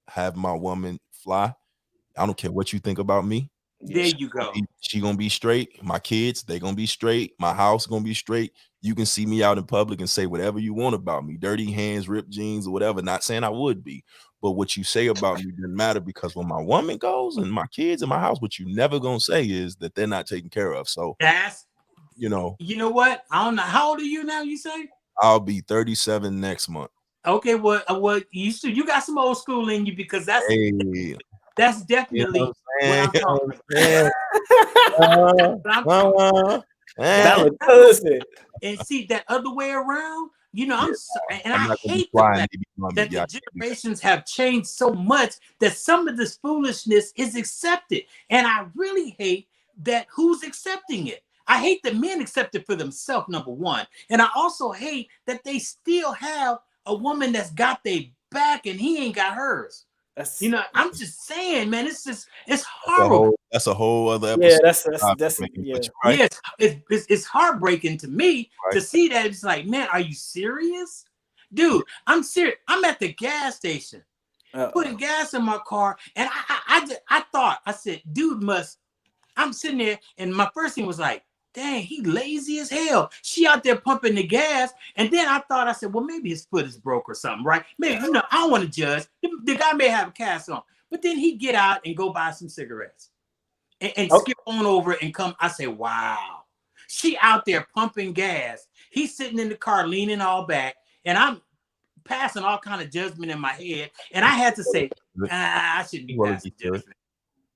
have my woman fly. I don't care what you think about me. There you go. She gonna be straight. My kids, they gonna be straight. My house gonna be straight. You can see me out in public and say whatever you want about me. Dirty hands, ripped jeans, or whatever. Not saying I would be, but what you say about me doesn't matter, because when my woman goes and my kids in my house, what you never gonna say is that they're not taken care of. So that's you know what? I don't know. How old are you now? You say? I'll be 37 next month. Okay, well, you got some old school in you, because that's definitely what I'm talking about. And see that other way around, I hate the fact that the generations have changed so much that some of this foolishness is accepted, and I really hate that who's accepting it. I hate that men accept it for themselves, number one, and I also hate that they still have a woman that's got their back and he ain't got hers. I'm just saying, man, it's horrible. That's a whole other episode. It's heartbreaking to me to see that. It's like, man, are you serious? Dude, I'm serious. I'm at the gas station putting gas in my car, and I said, dude must. I'm sitting there, and my first thing was like, dang, he lazy as hell. She out there pumping the gas, and then I said, well, maybe his foot is broke or something, right? Maybe, I don't want to judge. The guy may have a cast on, but then he'd get out and go buy some cigarettes and skip on over and come. I say, wow. She out there pumping gas. He's sitting in the car, leaning all back, and I'm passing all kind of judgment in my head, and I had to say, I shouldn't be passing judgment.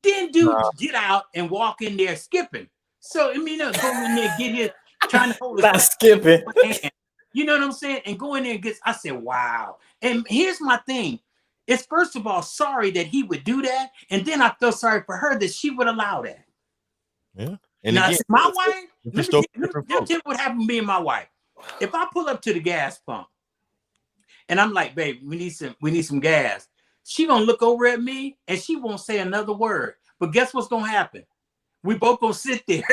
Then dude get out and walk in there skipping. So I mean, go in there, get his trying to hold his skipping. Hand. You know what I'm saying? And go in there and get. I said, wow. And here's my thing: it's first of all sorry that he would do that, and then I feel sorry for her that she would allow that. Yeah. And now, again, my wife. Let me tell you what happened to me and my wife. If I pull up to the gas pump, and I'm like, babe, we need some gas. She gonna look over at me and she won't say another word. But guess what's gonna happen? We both gonna sit there.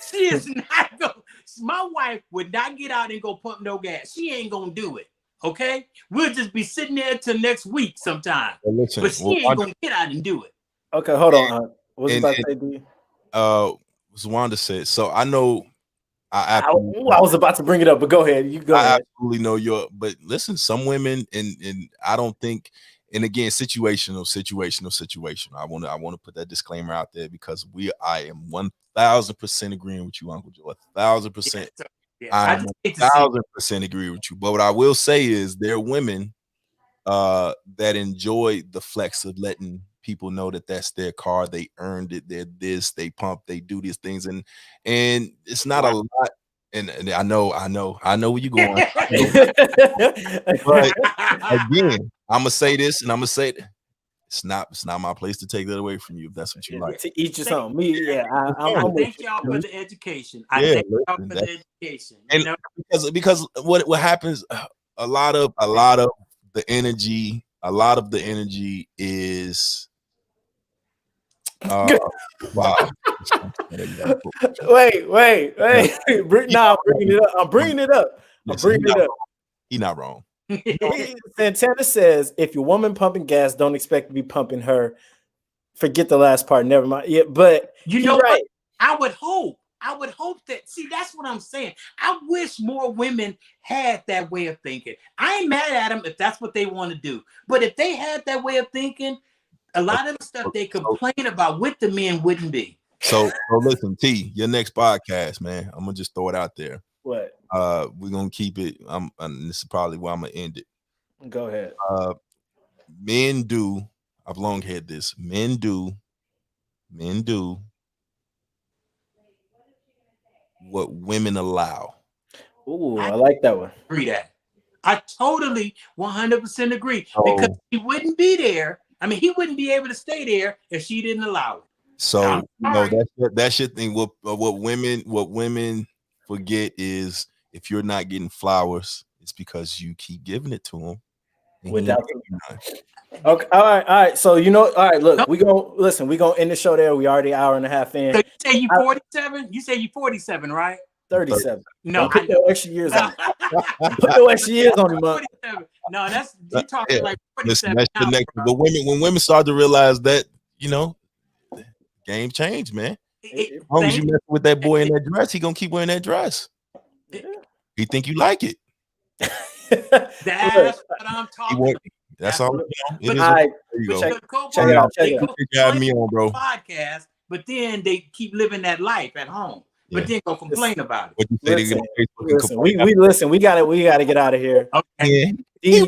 She is not gonna. My wife would not get out and go pump no gas. She ain't gonna do it. Okay, we'll just be sitting there till next week sometime. Well, listen, but she ain't gonna get out and do it. Okay, hold on. What's about to say, D? Wanda said. So I know. I was about to bring it up, but go ahead. You go ahead. Absolutely know but listen, some women, and I don't think. And again, situational. I want to put that disclaimer out there because I am 1,000% agreeing with you, Uncle Joe. 1,000%. I 1,000% agree with you. But what I will say is there are women that enjoy the flex of letting people know that that's their car. They earned it. They're this. They pump. They do these things, and it's not a lot. And I know where you're going. But again, I'm gonna say this, and I'm gonna say it's not my place to take that away from you if that's what you like. To each his own. Me, yeah. I thank y'all for the education. I thank y'all for the education. And because what happens, a lot of the energy is wow. Wait. I'm bringing it up. He's not wrong. Santana says, if your woman pumping gas, don't expect to be pumping her. Forget the last part. Never mind. Yeah, but you know right. I would hope that. See, that's what I'm saying. I wish more women had that way of thinking. I ain't mad at them if that's what they want to do. But if they had that way of thinking, a lot of the stuff they complain about with the men wouldn't be. So listen, T, your next podcast, man. I'm gonna just throw it out there. What? We're gonna keep it. And this is probably where I'm gonna end it. Go ahead. Men do. I've long had this. Men do what women allow. Ooh, I like that one. Agree that. I totally 100% agree because he wouldn't be there. I mean, he wouldn't be able to stay there if she didn't allow it. So that's your thing. What women forget is if you're not getting flowers, it's because you keep giving it to them. Without okay, all right. So all right. Look, we gonna end the show there. We already an hour and a half in. So you say you 47? You say you 47, right? 37. No, put no extra years on. Put no extra years on him. 47. No, that's you talking like 47. Listen, that's the next. But when women start to realize that, game changed, man. As long as you mess with that boy in that dress, he gonna keep wearing that dress. He think you like it. That's what I'm talking about. That's all. There you go. Check out me on, bro. Podcast, but then they keep living that life at home. But then go complain about it. We gotta get out of here. Okay. He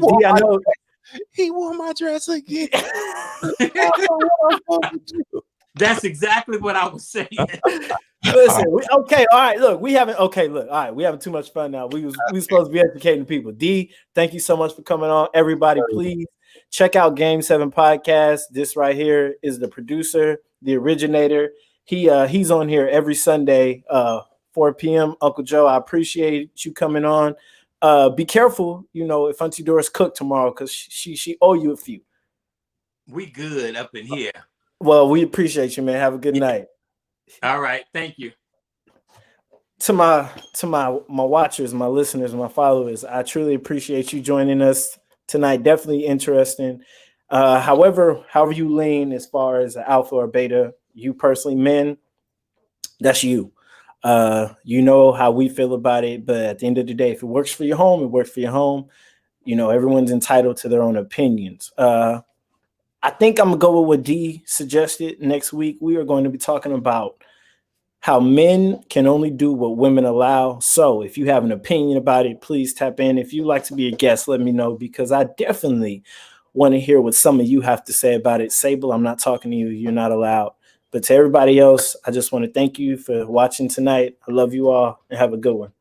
wore my dress again. That's exactly what I was saying. Listen, all right. Look, we having too much fun now. We was supposed to be educating people. D, thank you so much for coming on. Everybody, please check out Game 7 Podcast. This right here is the producer, the originator. He's on here every Sunday, 4 p.m. Uncle Joe, I appreciate you coming on. Be careful, if Auntie Doris cook tomorrow because she owe you a few. We good up in here. Well, we appreciate you, man. Have a good night. All right. Thank you. to my watchers, my listeners, my followers, I truly appreciate you joining us tonight. Definitely interesting. However you lean as far as alpha or beta, you personally, men, that's you. You know how we feel about it, but at the end of the day, if it works for your home, it works for your home. You know, everyone's entitled to their own opinions. I think I'm gonna go with what D suggested. Next week, we are going to be talking about how men can only do what women allow. So if you have an opinion about it, please tap in. If you'd like to be a guest, let me know, because I definitely want to hear what some of you have to say about it. Sable, I'm not talking to you. You're not allowed. But to everybody else, I just want to thank you for watching tonight. I love you all and have a good one.